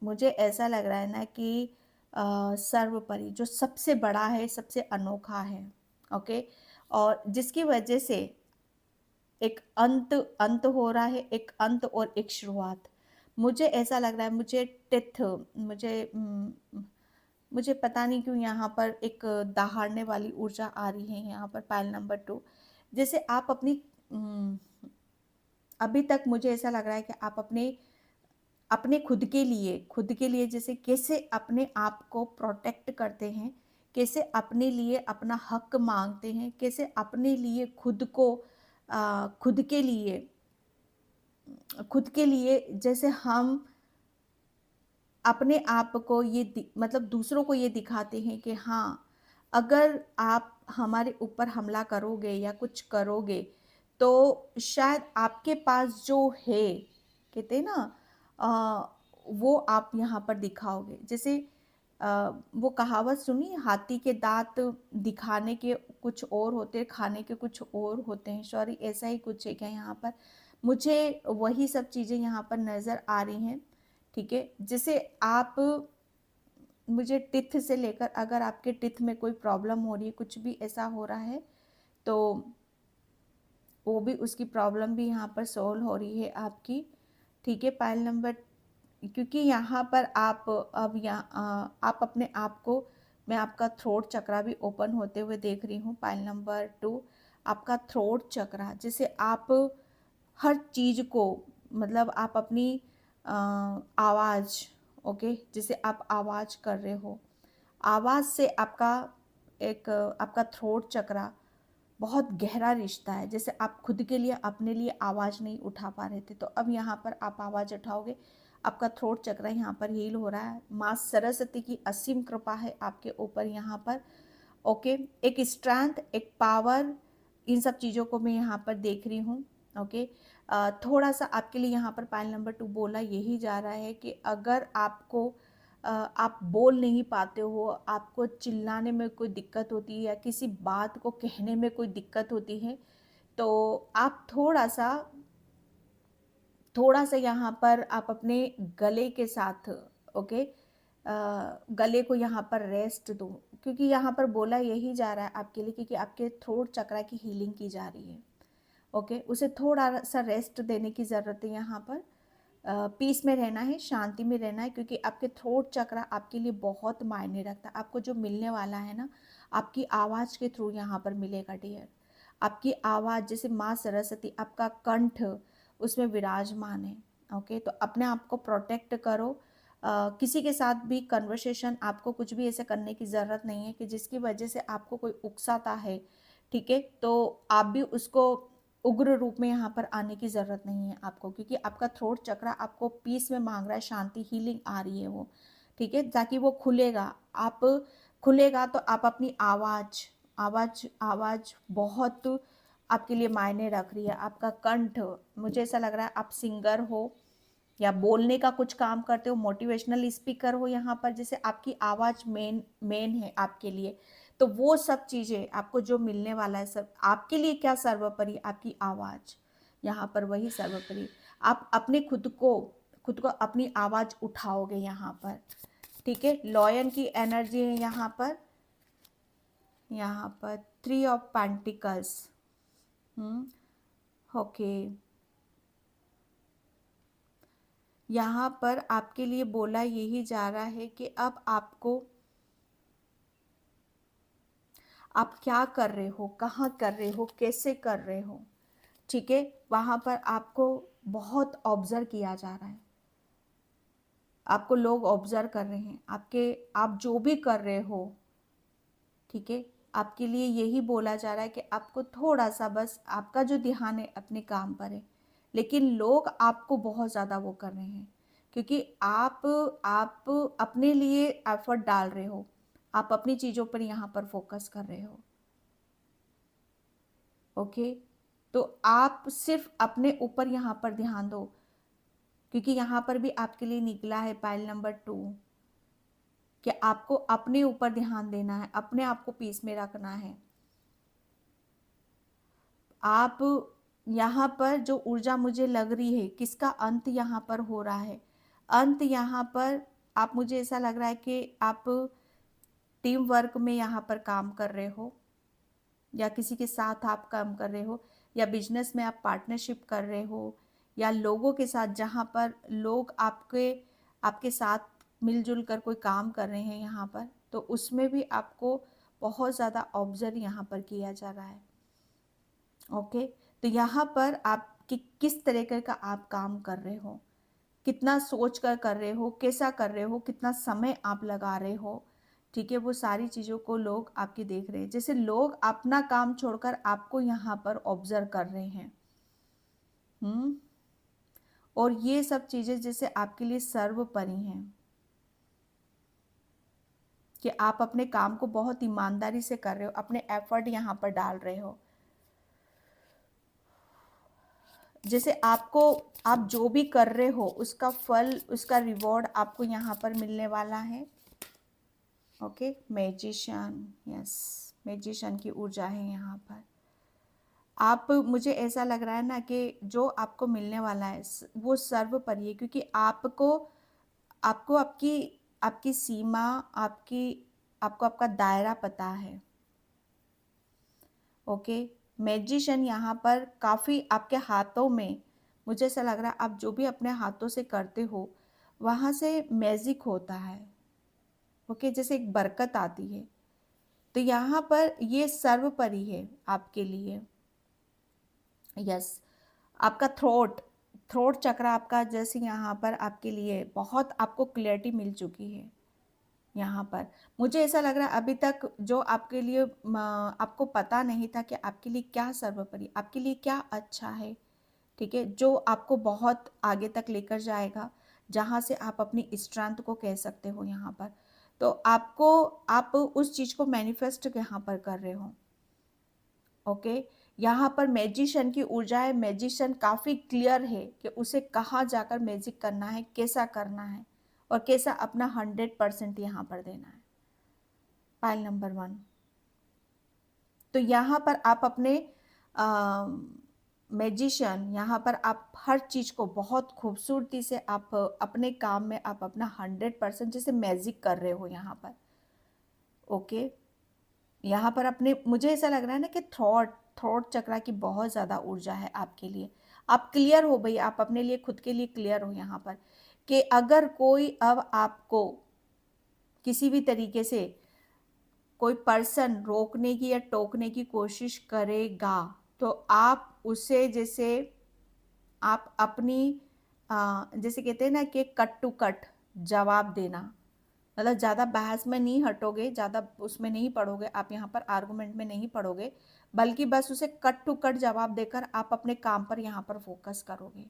मुझे ऐसा लग रहा है ना कि सर्वोपरि जो सबसे बड़ा है, सबसे अनोखा है, ओके। और जिसकी वजह से एक अंत हो रहा है, एक अंत और एक शुरुआत। मुझे ऐसा लग रहा है, मुझे पता नहीं क्यों यहाँ पर एक दहाड़ने वाली ऊर्जा आ रही है यहाँ पर पाइल नंबर 2। जैसे आप अभी तक मुझे ऐसा लग रहा है कि आप अपने खुद के लिए जैसे कैसे अपने आप को प्रोटेक्ट करते हैं, कैसे अपने लिए अपना हक मांगते हैं, कैसे अपने लिए खुद के लिए जैसे हम अपने आप को मतलब दूसरों को ये दिखाते हैं कि हाँ, अगर आप हमारे ऊपर हमला करोगे या कुछ करोगे, तो शायद आपके पास जो है, कहते हैं ना, वो आप यहाँ पर दिखाओगे। जैसे वो कहावत सुनी, हाथी के दांत दिखाने के कुछ और होते हैं, खाने के कुछ और होते हैं। सॉरी, ऐसा ही कुछ है क्या यहाँ पर? मुझे वही सब चीज़ें यहाँ पर नज़र आ रही हैं, ठीक है। जैसे आप मुझे टिथ से लेकर, अगर आपके टिथ में कोई प्रॉब्लम हो रही है, कुछ भी ऐसा हो रहा है, तो वो भी, उसकी प्रॉब्लम भी यहाँ पर सॉल्व हो रही है आपकी, ठीक है। पाइल नंबर, क्योंकि यहाँ पर आप अब आप अपने आप को मैं आपका थ्रोट चक्रा भी ओपन होते हुए देख रही हूँ। पाइल नंबर 2, आपका थ्रोट चक्रा, जिसे आप हर चीज़ को, मतलब आप अपनी आवाज़, ओके, जिसे आप आवाज़ कर रहे हो, आवाज़ से आपका एक आपका थ्रोट चक्रा बहुत गहरा रिश्ता है। जैसे आप खुद के लिए, अपने लिए आवाज़ नहीं उठा पा रहे थे, तो अब यहाँ पर आप आवाज़ उठाओगे, आपका थ्रोट चक्रा यहाँ पर हील हो रहा है। माँ सरस्वती की असीम कृपा है आपके ऊपर यहाँ पर, ओके। एक स्ट्रेंथ, एक पावर, इन सब चीज़ों को मैं यहाँ पर देख रही हूँ, ओके। थोड़ा सा आपके लिए यहाँ पर पाइल नंबर 2 बोला यही जा रहा है कि अगर आपको आप बोल नहीं पाते हो, आपको चिल्लाने में कोई दिक्कत होती है या किसी बात को कहने में कोई दिक्कत होती है, तो आप थोड़ा सा यहाँ पर आप अपने गले के साथ, ओके, गले को यहाँ पर रेस्ट दो, क्योंकि यहाँ पर बोला यही जा रहा है आपके लिए, क्योंकि आपके थ्रोट चक्रा की हीलिंग की जा रही है, ओके। उसे थोड़ा सा रेस्ट देने की ज़रूरत है यहाँ पर। पीस में रहना है, शांति में रहना है, क्योंकि आपके थ्रोट चक्रा आपके लिए बहुत मायने रखता है। आपको जो मिलने वाला है ना, आपकी आवाज़ के थ्रू यहाँ पर मिलेगा डियर। आपकी आवाज़, जैसे माँ सरस्वती आपका कंठ उसमें विराजमान है, ओके। तो अपने आप को प्रोटेक्ट करो। किसी के साथ भी कन्वर्सेशन, आपको कुछ भी ऐसे करने की ज़रूरत नहीं है कि जिसकी वजह से आपको कोई उकसाता है, ठीक है, तो आप भी उसको उग्र रूप में यहाँ पर आने की ज़रूरत नहीं है आपको, क्योंकि आपका थ्रोट चक्रा आपको पीस में मांग रहा है, शांति, हीलिंग आ रही है वो, ठीक है, ताकि वो खुलेगा। आप खुलेगा तो आप अपनी आवाज़, आवाज़ बहुत आपके लिए मायने रख रही है। आपका कंठ, मुझे ऐसा लग रहा है आप सिंगर हो या बोलने का कुछ काम करते हो, मोटिवेशनल स्पीकर हो यहाँ पर, जैसे आपकी आवाज़ मेन है आपके लिए। तो वो सब चीज़ें आपको जो मिलने वाला है, सब आपके लिए क्या सर्वोपरि, आपकी आवाज़ यहाँ पर वही सर्वोपरि। आप अपने खुद को अपनी आवाज़ उठाओगे यहाँ पर, ठीक है। लॉयन की एनर्जी है यहाँ पर 3 ऑफ पेंटिकल्स, ओके। यहाँ पर आपके लिए बोला यही जा रहा है कि अब आप क्या कर रहे हो, कहाँ कर रहे हो, कैसे कर रहे हो, ठीक है, वहाँ पर आपको बहुत ऑब्जर्व किया जा रहा है। आपको लोग ऑब्जर्व कर रहे हैं, आप जो भी कर रहे हो, ठीक है। आपके लिए यही बोला जा रहा है कि आपको थोड़ा सा, बस आपका जो ध्यान है अपने काम पर है, लेकिन लोग आपको बहुत ज़्यादा वो कर रहे हैं, क्योंकि आप अपने लिए एफर्ट डाल रहे हो, आप अपनी चीज़ों पर यहाँ पर फोकस कर रहे हो, ओके। तो आप सिर्फ अपने ऊपर यहाँ पर ध्यान दो, क्योंकि यहाँ पर भी आपके लिए निकला है पाइल नंबर 2 कि आपको अपने ऊपर ध्यान देना है, अपने आप को पीस में रखना है। आप यहाँ पर जो ऊर्जा मुझे लग रही है, किसका अंत यहाँ पर हो रहा है, अंत यहाँ पर आप, मुझे ऐसा लग रहा है कि आप टीम वर्क में यहाँ पर काम कर रहे हो, या किसी के साथ आप काम कर रहे हो, या बिजनेस में आप पार्टनरशिप कर रहे हो, या लोगों के साथ जहाँ पर लोग आपके साथ मिलजुल कर कोई काम कर रहे हैं यहाँ पर, तो उसमें भी आपको बहुत ज़्यादा ऑब्जर्व यहाँ पर किया जा रहा है, ओके। तो यहाँ पर आप किस तरीके का आप काम कर रहे हो, कितना सोच कर रहे हो, कैसा कर रहे हो, कितना समय आप लगा रहे हो, ठीक है, वो सारी चीज़ों को लोग आपकी देख रहे हैं। जैसे लोग अपना काम छोड़कर आपको यहाँ पर ऑब्जर्व कर रहे हैं, और ये सब चीज़ें जैसे आपके लिए सर्वोपरि हैं, कि आप अपने काम को बहुत ईमानदारी से कर रहे हो, अपने एफर्ट यहाँ पर डाल रहे हो। जैसे आप जो भी कर रहे हो उसका फल, उसका रिवॉर्ड आपको यहाँ पर मिलने वाला है, ओके। मैजिशियन, यस, मैजिशियन की ऊर्जा है यहाँ पर। मुझे ऐसा लग रहा है ना कि जो आपको मिलने वाला है वो सर्वोपरि है, क्योंकि आपको आपको आपकी आपकी सीमा, आपको आपका दायरा पता है, ओके। मैजिशियन यहाँ पर काफ़ी आपके हाथों में, मुझे ऐसा लग रहा है आप जो भी अपने हाथों से करते हो वहाँ से मैजिक होता है, ओके, जैसे एक बरकत आती है। तो यहाँ पर ये सर्वोपरि है आपके लिए। यस, आपका थ्रोट चक्र आपका जैसे यहाँ पर आपके लिए बहुत आपको क्लैरिटी मिल चुकी है। यहाँ पर मुझे ऐसा लग रहा है अभी तक जो आपके लिए आपको पता नहीं था कि आपके लिए क्या सर्वोपरि, आपके लिए क्या अच्छा है, ठीक है, जो आपको बहुत आगे तक लेकर जाएगा, जहाँ से आप अपनी स्ट्रेंथ को कह सकते हो यहाँ पर। तो आप उस चीज़ को मैनिफेस्ट यहाँ पर कर रहे हो। ओके, यहाँ पर मैजिशियन की ऊर्जा है। मैजिशियन काफ़ी क्लियर है कि उसे कहाँ जाकर मैजिक करना है, कैसा करना है और कैसा अपना 100% यहाँ पर देना है। Pile number 1। तो यहाँ पर आप अपने मैजिशियन, यहाँ पर आप हर चीज़ को बहुत खूबसूरती से आप अपने काम में आप अपना 100% जैसे मैजिक कर रहे हो यहाँ पर। ओके, यहाँ पर अपने मुझे ऐसा लग रहा है ना कि थॉट चक्र की बहुत ज़्यादा ऊर्जा है आपके लिए। आप क्लियर हो भाई, आप अपने लिए खुद के लिए क्लियर हो यहाँ पर कि अगर कोई अब आपको किसी भी तरीके से कोई पर्सन रोकने की या टोकने की कोशिश करेगा तो आप उसे जैसे आप अपनी जैसे कहते हैं ना कि कट टू कट जवाब देना, मतलब ज़्यादा बहस में नहीं हटोगे, ज़्यादा उसमें नहीं पड़ोगे, आप यहाँ पर आर्गुमेंट में नहीं पड़ोगे, बल्कि बस उसे कट टू कट जवाब देकर आप अपने काम पर यहाँ पर फोकस करोगे।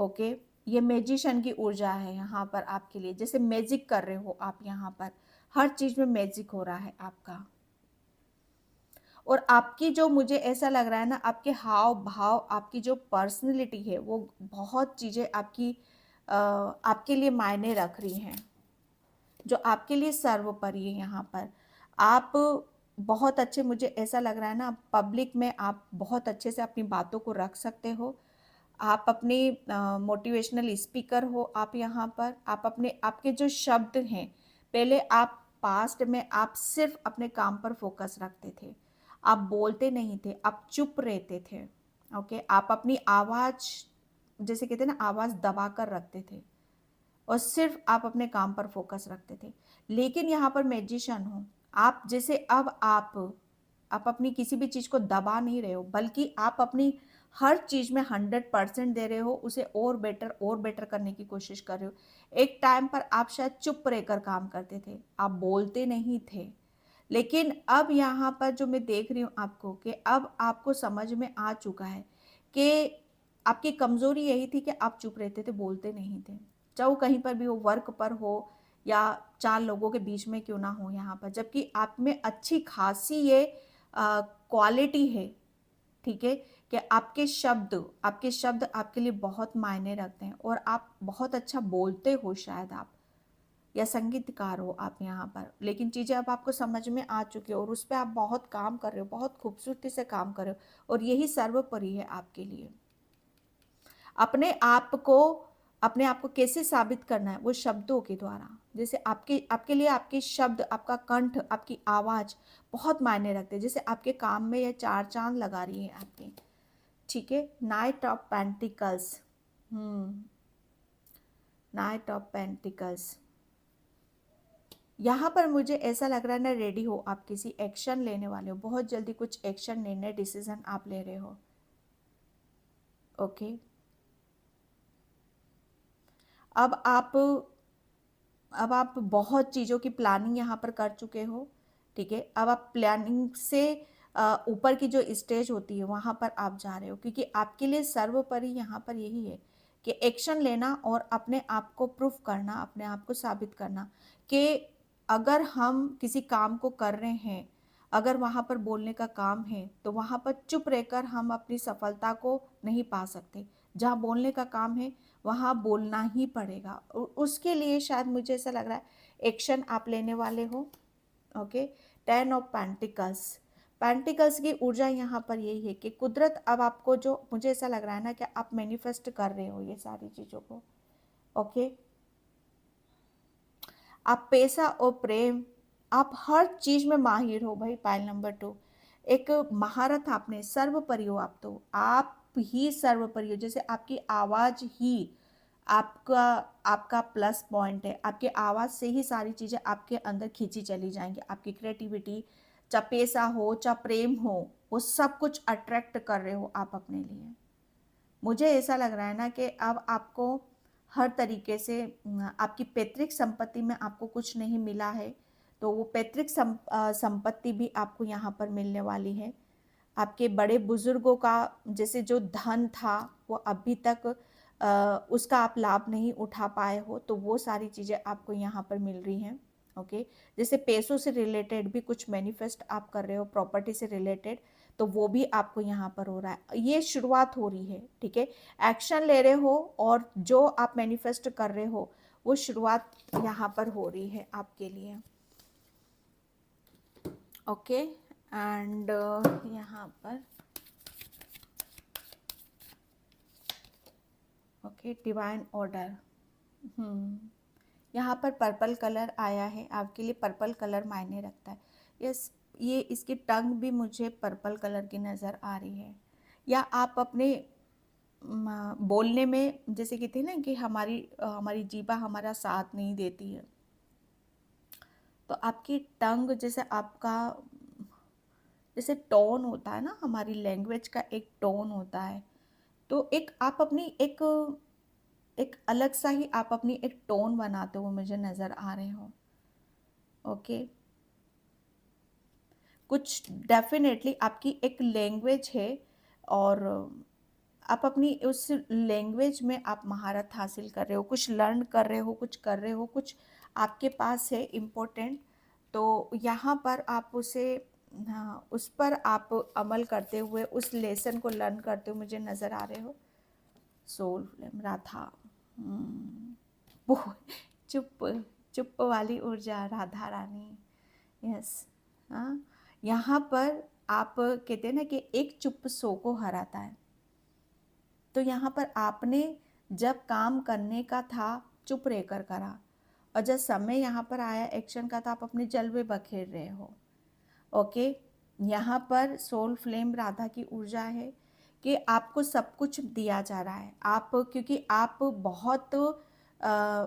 ओके, ये मैजिशियन की ऊर्जा है यहाँ पर आपके लिए, जैसे मैजिक कर रहे हो आप यहाँ पर, हर चीज़ में मैजिक हो रहा है आपका। और आपकी जो मुझे ऐसा लग रहा है ना, आपके हाव भाव, आपकी जो पर्सनैलिटी है वो बहुत चीज़ें आपकी आपके लिए मायने रख रही हैं, जो आपके लिए सर्वोपरि है। यहाँ पर आप बहुत अच्छे, मुझे ऐसा लग रहा है ना, पब्लिक में आप बहुत अच्छे से अपनी बातों को रख सकते हो। आप अपने मोटिवेशनल स्पीकर हो आप यहाँ पर। आप अपने आपके जो शब्द हैं, पहले आप पास्ट में आप सिर्फ अपने काम पर फोकस रखते थे, आप बोलते नहीं थे, आप चुप रहते थे। ओके, आप अपनी आवाज़ जैसे कहते हैं ना, आवाज़ दबा कर रखते थे और सिर्फ आप अपने काम पर फोकस रखते थे। लेकिन यहाँ पर मैजिशियन हो आप, जैसे अब आप अपनी किसी भी चीज़ को दबा नहीं रहे हो, बल्कि आप अपनी हर चीज़ में 100% दे रहे हो, उसे और बेटर करने की कोशिश कर रहे हो। एक टाइम पर आप शायद चुप रहकर काम करते थे, आप बोलते नहीं थे, लेकिन अब यहाँ पर जो मैं देख रही हूँ आपको, कि अब आपको समझ में आ चुका है कि आपकी कमज़ोरी यही थी कि आप चुप रहते थे, बोलते नहीं थे। चाहे वो कहीं पर भी हो, वर्क पर हो या 4 लोगों के बीच में क्यों ना हो यहाँ पर, जबकि आप में अच्छी खासी ये क्वालिटी है, ठीक है, कि आपके शब्द आपके लिए बहुत मायने रखते हैं और आप बहुत अच्छा बोलते हो, शायद आप या संगीतकार हो आप यहाँ पर। लेकिन चीज़ें अब आपको समझ में आ चुकी है और उस पर आप बहुत काम कर रहे हो, बहुत खूबसूरती से काम कर रहे हो, और यही सर्वोपरि है आपके लिए। अपने आप को कैसे साबित करना है, वो शब्दों के द्वारा। जैसे आपके लिए आपके शब्द, आपका कंठ, आपकी आवाज़ बहुत मायने रखते हैं। जैसे आपके काम में ये 4 चांद लगा रही है आपके, ठीक है। Night of pentacles, night of pentacles, यहाँ पर मुझे ऐसा लग रहा है ना, रेडी हो आप, किसी एक्शन लेने वाले हो, बहुत जल्दी कुछ एक्शन, निर्णय, डिसीजन आप ले रहे हो। ओके, अब आप बहुत चीज़ों की प्लानिंग यहाँ पर कर चुके हो, ठीक है। अब आप प्लानिंग से ऊपर की जो स्टेज होती है वहाँ पर आप जा रहे हो, क्योंकि आपके लिए सर्वोपरि यहाँ पर यही है कि एक्शन लेना और अपने आप को प्रूफ करना, अपने आप को साबित करना कि अगर हम किसी काम को कर रहे हैं, अगर वहाँ पर बोलने का काम है, तो वहाँ पर चुप रहकर हम अपनी सफलता को नहीं पा सकते। जहाँ बोलने का काम है वहाँ बोलना ही पड़ेगा। उसके लिए शायद मुझे ऐसा लग रहा है एक्शन आप लेने वाले हो। ओके, 10 ऑफ पेंटिकल्स, पेंटिकल्स की ऊर्जा यहाँ पर यही है कि कुदरत अब आपको, जो मुझे ऐसा लग रहा है ना कि आप मैनिफेस्ट कर रहे हो ये सारी चीज़ों को। ओके, आप पैसा और प्रेम, आप हर चीज़ में माहिर हो भाई। पाइल नंबर 2, एक महारत आपने, सर्वोपरि हो आप, तो आप ही सर्वोपरि हो। जैसे आपकी आवाज़ ही आपका आपका प्लस पॉइंट है। आपके आवाज़ से ही सारी चीज़ें आपके अंदर खींची चली जाएँगी। आपकी क्रिएटिविटी, चाहे पैसा हो, चाहे प्रेम हो, वो सब कुछ अट्रैक्ट कर रहे हो आप अपने लिए। मुझे ऐसा लग रहा है ना कि अब आपको हर तरीके से आपकी पैतृक संपत्ति में आपको कुछ नहीं मिला है, तो वो पैतृक संपत्ति भी आपको यहाँ पर मिलने वाली है। आपके बड़े बुजुर्गों का जैसे जो धन था, वो अभी तक उसका आप लाभ नहीं उठा पाए हो, तो वो सारी चीज़ें आपको यहाँ पर मिल रही हैं। ओके, जैसे पैसों से रिलेटेड भी कुछ मैनिफेस्ट आप कर रहे हो, प्रॉपर्टी से रिलेटेड, तो वो भी आपको यहाँ पर हो रहा है। ये शुरुआत हो रही है, ठीक है। एक्शन ले रहे हो और जो आप मैनिफेस्ट कर रहे हो वो शुरुआत यहाँ पर हो रही है आपके लिए। ओके, एंड यहाँ पर ओके, डिवाइन ऑर्डर। यहाँ पर पर्पल कलर आया है आपके लिए। पर्पल कलर मायने रखता है। यस, ये इसकी टंग भी मुझे पर्पल कलर की नज़र आ रही है। या आप अपने बोलने में, जैसे कहते हैं ना कि हमारी जीभा हमारा साथ नहीं देती है, तो आपकी टंग जैसे आपका जैसे टोन होता है ना, हमारी लैंग्वेज का एक टोन होता है, तो एक आप अपनी एक अलग सा ही आप अपनी एक टोन बनाते हुए मुझे नज़र आ रहे हो। ओके, कुछ डेफिनेटली आपकी एक लैंग्वेज है और आप अपनी उस लैंग्वेज में आप महारत हासिल कर रहे हो, कुछ लर्न कर रहे हो, कुछ कर रहे हो, कुछ आपके पास है इम्पोर्टेंट, तो यहाँ पर आप उसे, हाँ, उस पर आप अमल करते हुए उस लेसन को लर्न करते हुए मुझे नज़र आ रहे हो। सोल फ्लेम राधा, वो चुप चुप वाली ऊर्जा, राधा रानी। यस, हाँ, यहाँ पर आप कहते हैं ना कि एक चुप सो को हराता है। तो यहाँ पर आपने जब काम करने का था चुप रहकर करा, और जब समय यहाँ पर आया एक्शन का, तो आप अपने जलवे बखेर रहे हो। ओके, यहाँ पर सोल फ्लेम राधा की ऊर्जा है कि आपको सब कुछ दिया जा रहा है। आप, क्योंकि आप बहुत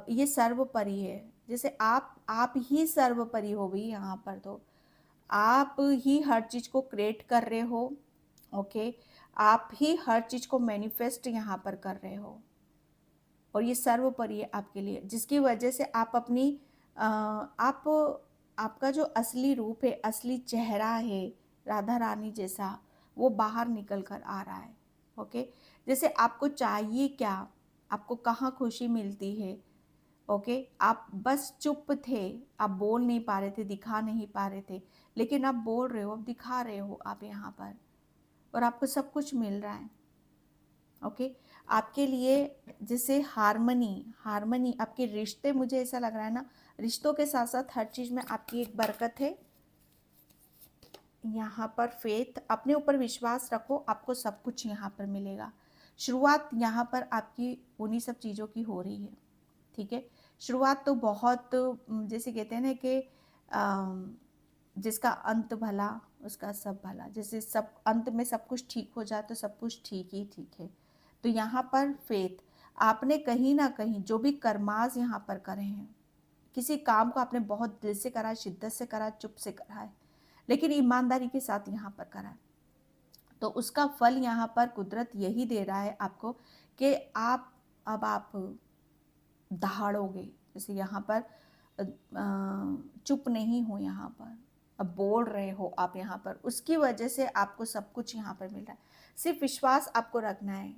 ये सर्वोपरि है, जैसे आप ही सर्वोपरि हो गई यहाँ पर, तो आप ही हर चीज़ को क्रिएट कर रहे हो। ओके, आप ही हर चीज़ को मैनिफेस्ट यहाँ पर कर रहे हो, और ये सर्वोपरि है आपके लिए, जिसकी वजह से आप अपनी आप आपका जो असली रूप है, असली चेहरा है राधा रानी जैसा, वो बाहर निकल कर आ रहा है। ओके, जैसे आपको चाहिए क्या, आपको कहाँ खुशी मिलती है। ओके, आप बस चुप थे, आप बोल नहीं पा रहे थे, दिखा नहीं पा रहे थे, लेकिन आप बोल रहे हो, अब दिखा रहे हो आप यहाँ पर, और आपको सब कुछ मिल रहा है। ओके, आपके लिए जैसे हारमनी हारमनी आपके रिश्ते, मुझे ऐसा लग रहा है ना, रिश्तों के साथ साथ हर चीज़ में आपकी एक बरकत है। यहाँ पर फेथ, अपने ऊपर विश्वास रखो, आपको सब कुछ यहाँ पर मिलेगा। शुरुआत यहाँ पर आपकी उन्हीं सब चीज़ों की हो रही है, ठीक है। शुरुआत तो बहुत, जैसे कहते हैं ना कि जिसका अंत भला उसका सब भला, जैसे सब अंत में सब कुछ ठीक हो जाए तो सब कुछ ठीक ही ठीक है। तो यहाँ पर फेथ, आपने कहीं ना कहीं जो भी कर्माज यहाँ पर करे हैं, किसी काम को आपने बहुत दिल से करा है, शिद्दत से करा है, चुप से करा है, लेकिन ईमानदारी के साथ यहाँ पर करा है, तो उसका फल यहाँ पर कुदरत यही दे रहा है आपको कि आप दहाड़ोगे। जैसे यहाँ पर चुप नहीं हो, यहाँ पर अब बोल रहे हो आप यहाँ पर, उसकी वजह से आपको सब कुछ यहाँ पर मिल रहा है। सिर्फ विश्वास आपको रखना है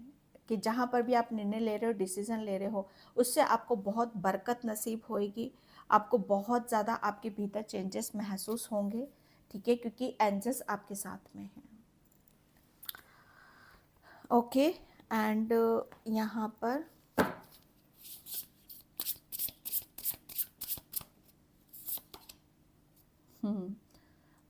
कि जहाँ पर भी आप निर्णय ले रहे हो, डिसीजन ले रहे हो, उससे आपको बहुत बरकत नसीब होएगी, आपको बहुत ज़्यादा आपके भीतर चेंजेस महसूस होंगे, ठीक है, क्योंकि एंजल्स आपके साथ में हैं। ओके, एंड यहाँ पर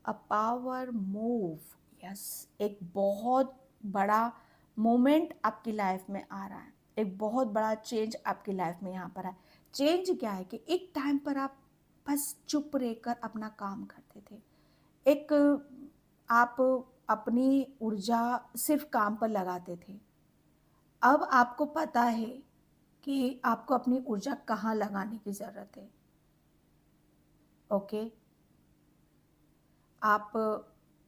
अ पावर मूव, यस, एक बहुत बड़ा मोमेंट आपकी लाइफ में आ रहा है, एक बहुत बड़ा चेंज आपकी लाइफ में यहाँ पर है। चेंज क्या है कि एक टाइम पर आप बस चुप रहकर अपना काम करते थे, एक आप अपनी ऊर्जा सिर्फ काम पर लगाते थे। अब आपको पता है कि आपको अपनी ऊर्जा कहाँ लगाने की ज़रूरत है। ओके, आप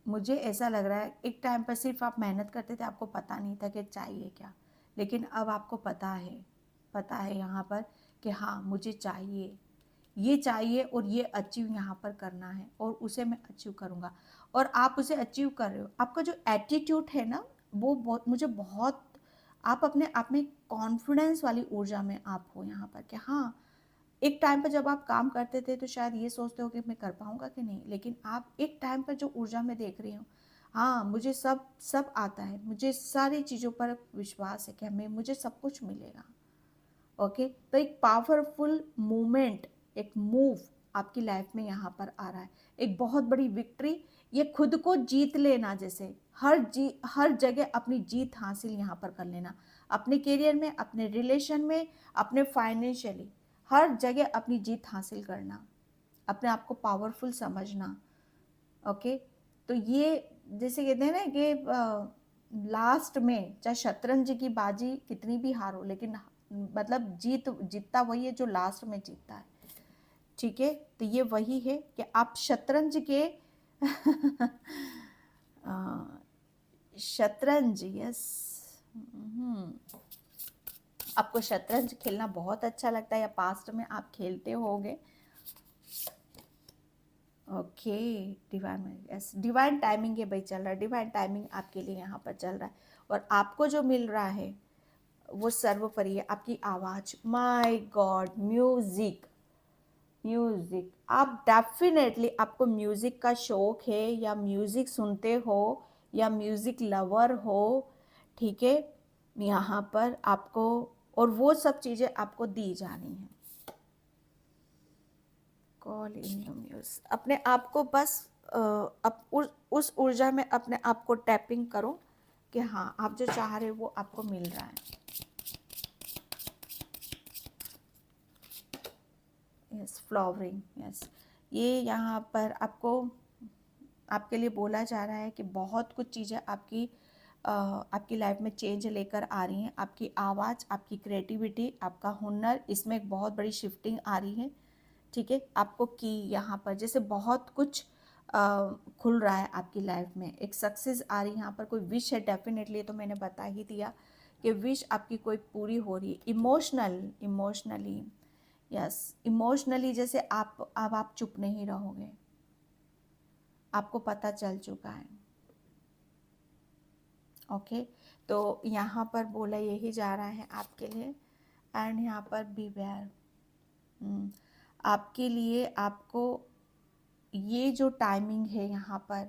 मुझे ऐसा लग रहा है एक टाइम पर सिर्फ आप मेहनत करते थे, आपको पता नहीं था कि चाहिए क्या, लेकिन अब आपको पता है यहाँ पर कि हाँ मुझे ये चाहिए और ये अचीव यहाँ पर करना है और उसे मैं अचीव करूँगा और आप उसे अचीव कर रहे हो। आपका जो एटीट्यूड है ना, वो बहुत आप अपने आप में कॉन्फिडेंस वाली ऊर्जा में आप हो यहाँ पर कि हाँ, एक टाइम पर जब आप काम करते थे तो शायद ये सोचते हो कि मैं कर पाऊंगा कि नहीं, लेकिन आप एक टाइम पर जो ऊर्जा में देख रही हूँ, हाँ मुझे सब सब आता है, मुझे सारी चीज़ों पर विश्वास है कि हमें मुझे सब कुछ मिलेगा। ओके, तो एक पावरफुल मूवमेंट, एक मूव आपकी लाइफ में यहाँ पर आ रहा है, एक बहुत बड़ी विक्ट्री, ये खुद को जीत लेना, जैसे हर जगह अपनी जीत हासिल यहाँ पर कर लेना, अपने करियर में, अपने रिलेशन में, अपने फाइनेंशियली, हर जगह अपनी जीत हासिल करना, अपने आप को पावरफुल समझना। ओके, तो ये जैसे कहते हैं ना कि लास्ट में चाहे शतरंज की बाजी कितनी भी हारो, लेकिन मतलब जीतता वही है जो लास्ट में जीतता है। ठीक है, तो ये वही है कि आप शतरंज के शतरंज, यस, आपको शतरंज खेलना बहुत अच्छा लगता है या पास्ट में आप खेलते होगे। ओके, डिवाइन टाइमिंग है भाई, चल रहा है डिवाइन टाइमिंग आपके लिए यहाँ पर चल रहा है और आपको जो मिल रहा है वो सर्वोपरि है, आपकी आवाज़। माय गॉड, म्यूज़िक, आप डेफिनेटली, आपको म्यूज़िक का शौक है या म्यूज़िक सुनते हो या म्यूज़िक लवर हो, ठीक है, यहाँ पर आपको और वो सब चीज़ें आपको दी जानी है। कॉल इन योर म्यूज, अपने आप को बस उस ऊर्जा में अपने आप को टैपिंग करो कि हाँ आप जो चाह रहे हो वो आपको मिल रहा है। यस, फ्लावरिंग, यस, ये यहाँ पर आपके लिए बोला जा रहा है कि बहुत कुछ चीज़ें आपकी लाइफ में चेंज लेकर आ रही हैं। आपकी आवाज़, आपकी क्रिएटिविटी, आपका हुनर, इसमें एक बहुत बड़ी शिफ्टिंग आ रही है। ठीक है, आपको की यहाँ पर जैसे बहुत कुछ खुल रहा है आपकी लाइफ में, एक सक्सेस आ रही है यहाँ पर, कोई विश है डेफिनेटली, तो मैंने बता ही दिया कि विश आपकी कोई पूरी हो रही है। इमोशनली, यस, इमोशनली जैसे अब आप चुप नहीं रहोगे, आपको पता चल चुका है। ओके, तो यहाँ पर बोला यही जा रहा है आपके लिए, एंड यहाँ पर बी वेयर, आपके लिए, आपको ये जो टाइमिंग है यहाँ पर,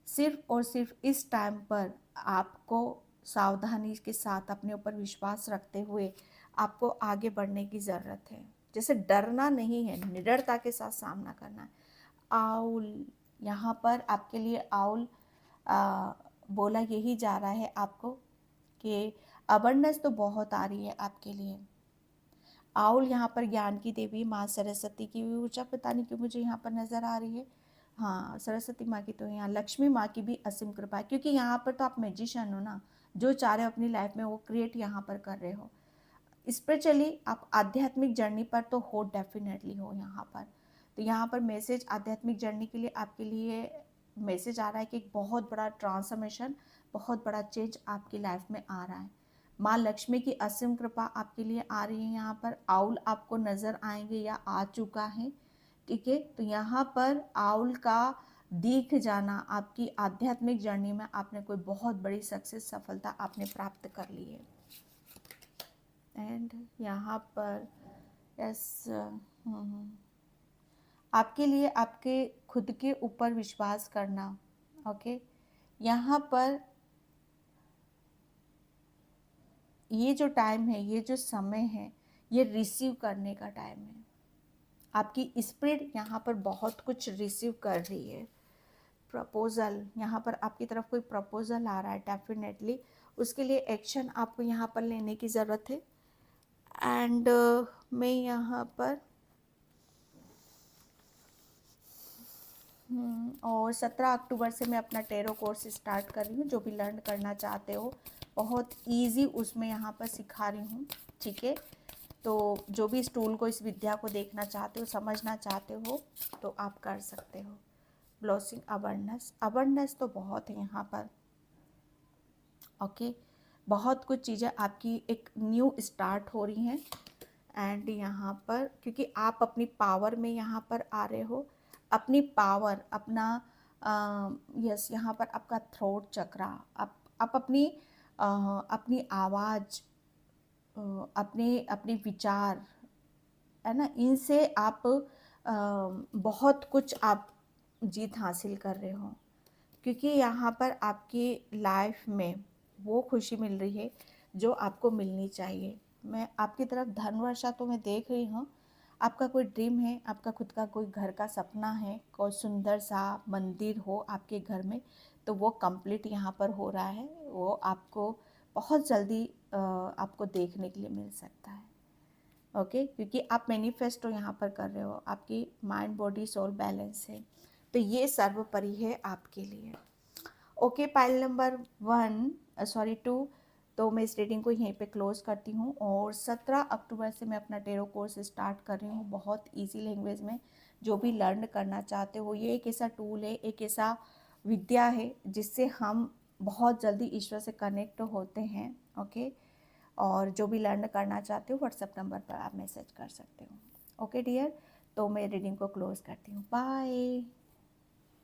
सिर्फ और सिर्फ इस टाइम पर आपको सावधानी के साथ अपने ऊपर विश्वास रखते हुए आपको आगे बढ़ने की ज़रूरत है। जैसे डरना नहीं है, निडरता के साथ सामना करना है। आउल, यहाँ पर आपके लिए आउल बोला यही जा रहा है आपको कि अवेयरनेस तो बहुत आ रही है आपके लिए। आउल यहाँ पर ज्ञान की देवी माँ सरस्वती की भी ऊर्जा पता नहीं क्यों मुझे यहाँ पर नज़र आ रही है। हाँ, सरस्वती माँ की तो यहाँ, लक्ष्मी माँ की भी असीम कृपा है, क्योंकि यहाँ पर तो आप मैजिशियन हो ना, जो चाह रहे हो अपनी लाइफ में वो क्रिएट यहाँ पर कर रहे हो। स्पिरिचुअली आप आध्यात्मिक जर्नी पर तो हो, डेफिनेटली हो यहाँ पर। तो यहाँ पर मैसेज आध्यात्मिक जर्नी के लिए आपके लिए मैसेज आ रहा है कि एक बहुत बड़ा ट्रांसफॉर्मेशन, बहुत बड़ा चेंज आपकी लाइफ में आ रहा है। माँ लक्ष्मी की असीम कृपा आपके लिए आ रही है। यहाँ पर आउल आपको नज़र आएंगे या आ चुका है। ठीक है, तो यहाँ पर आउल का दिख जाना, आपकी आध्यात्मिक जर्नी में आपने कोई बहुत बड़ी सक्सेस, सफलता आपने प्राप्त कर ली है। एंड यहाँ पर यस, आपके लिए आपके खुद के ऊपर विश्वास करना। ओके, यहाँ पर ये जो टाइम है, ये जो समय है, ये रिसीव करने का टाइम है। आपकी स्पिरिट यहाँ पर बहुत कुछ रिसीव कर रही है। प्रपोज़ल, यहाँ पर आपकी तरफ कोई प्रपोज़ल आ रहा है, डेफिनेटली उसके लिए एक्शन आपको यहाँ पर लेने की ज़रूरत है। एंड मैं यहाँ पर और 17 अक्टूबर से मैं अपना टेरो कोर्स स्टार्ट कर रही हूँ। जो भी लर्न करना चाहते हो, बहुत इजी उसमें यहाँ पर सिखा रही हूँ। ठीक है। तो जो भी इस टूल को, इस विद्या को देखना चाहते हो, समझना चाहते हो, तो आप कर सकते हो। ब्लॉसिंग अवेयरनेस, अवेयरनेस तो बहुत है यहाँ पर, ओके। बहुत कुछ चीज़ें आपकी एक न्यू स्टार्ट हो रही हैं। एंड यहाँ पर क्योंकि आप अपनी पावर में यहाँ पर आ रहे हो, अपनी पावर, अपना यस, यहाँ पर आपका थ्रोट चक्रा, आप अपनी अपनी आवाज़, अपने अपने विचार, है ना, इनसे आप बहुत कुछ आप जीत हासिल कर रहे हो। क्योंकि यहाँ पर आपकी लाइफ में वो खुशी मिल रही है जो आपको मिलनी चाहिए। मैं आपकी तरफ धन वर्षा तो मैं देख रही हूँ। आपका कोई ड्रीम है, आपका खुद का कोई घर का सपना है, कोई सुंदर सा मंदिर हो आपके घर में, तो वो कंप्लीट यहाँ पर हो रहा है। वो आपको बहुत जल्दी आपको देखने के लिए मिल सकता है, ओके। क्योंकि आप मैनिफेस्टो यहाँ पर कर रहे हो, आपकी माइंड बॉडी सोल बैलेंस है, तो ये सर्वोपरि है आपके लिए, ओके। पाइल नंबर 2, तो मैं इस रीडिंग को यहीं पे क्लोज करती हूँ। और 17 अक्टूबर से मैं अपना टेरो कोर्स स्टार्ट कर रही हूँ, बहुत इजी लैंग्वेज में। जो भी लर्न करना चाहते हो, ये एक ऐसा टूल है, एक ऐसा विद्या है जिससे हम बहुत जल्दी ईश्वर से कनेक्ट होते हैं, ओके। और जो भी लर्न करना चाहते हो, व्हाट्सएप नंबर पर आप मैसेज कर सकते हो, ओके डियर। तो मैं रीडिंग को क्लोज करती हूँ, बाय।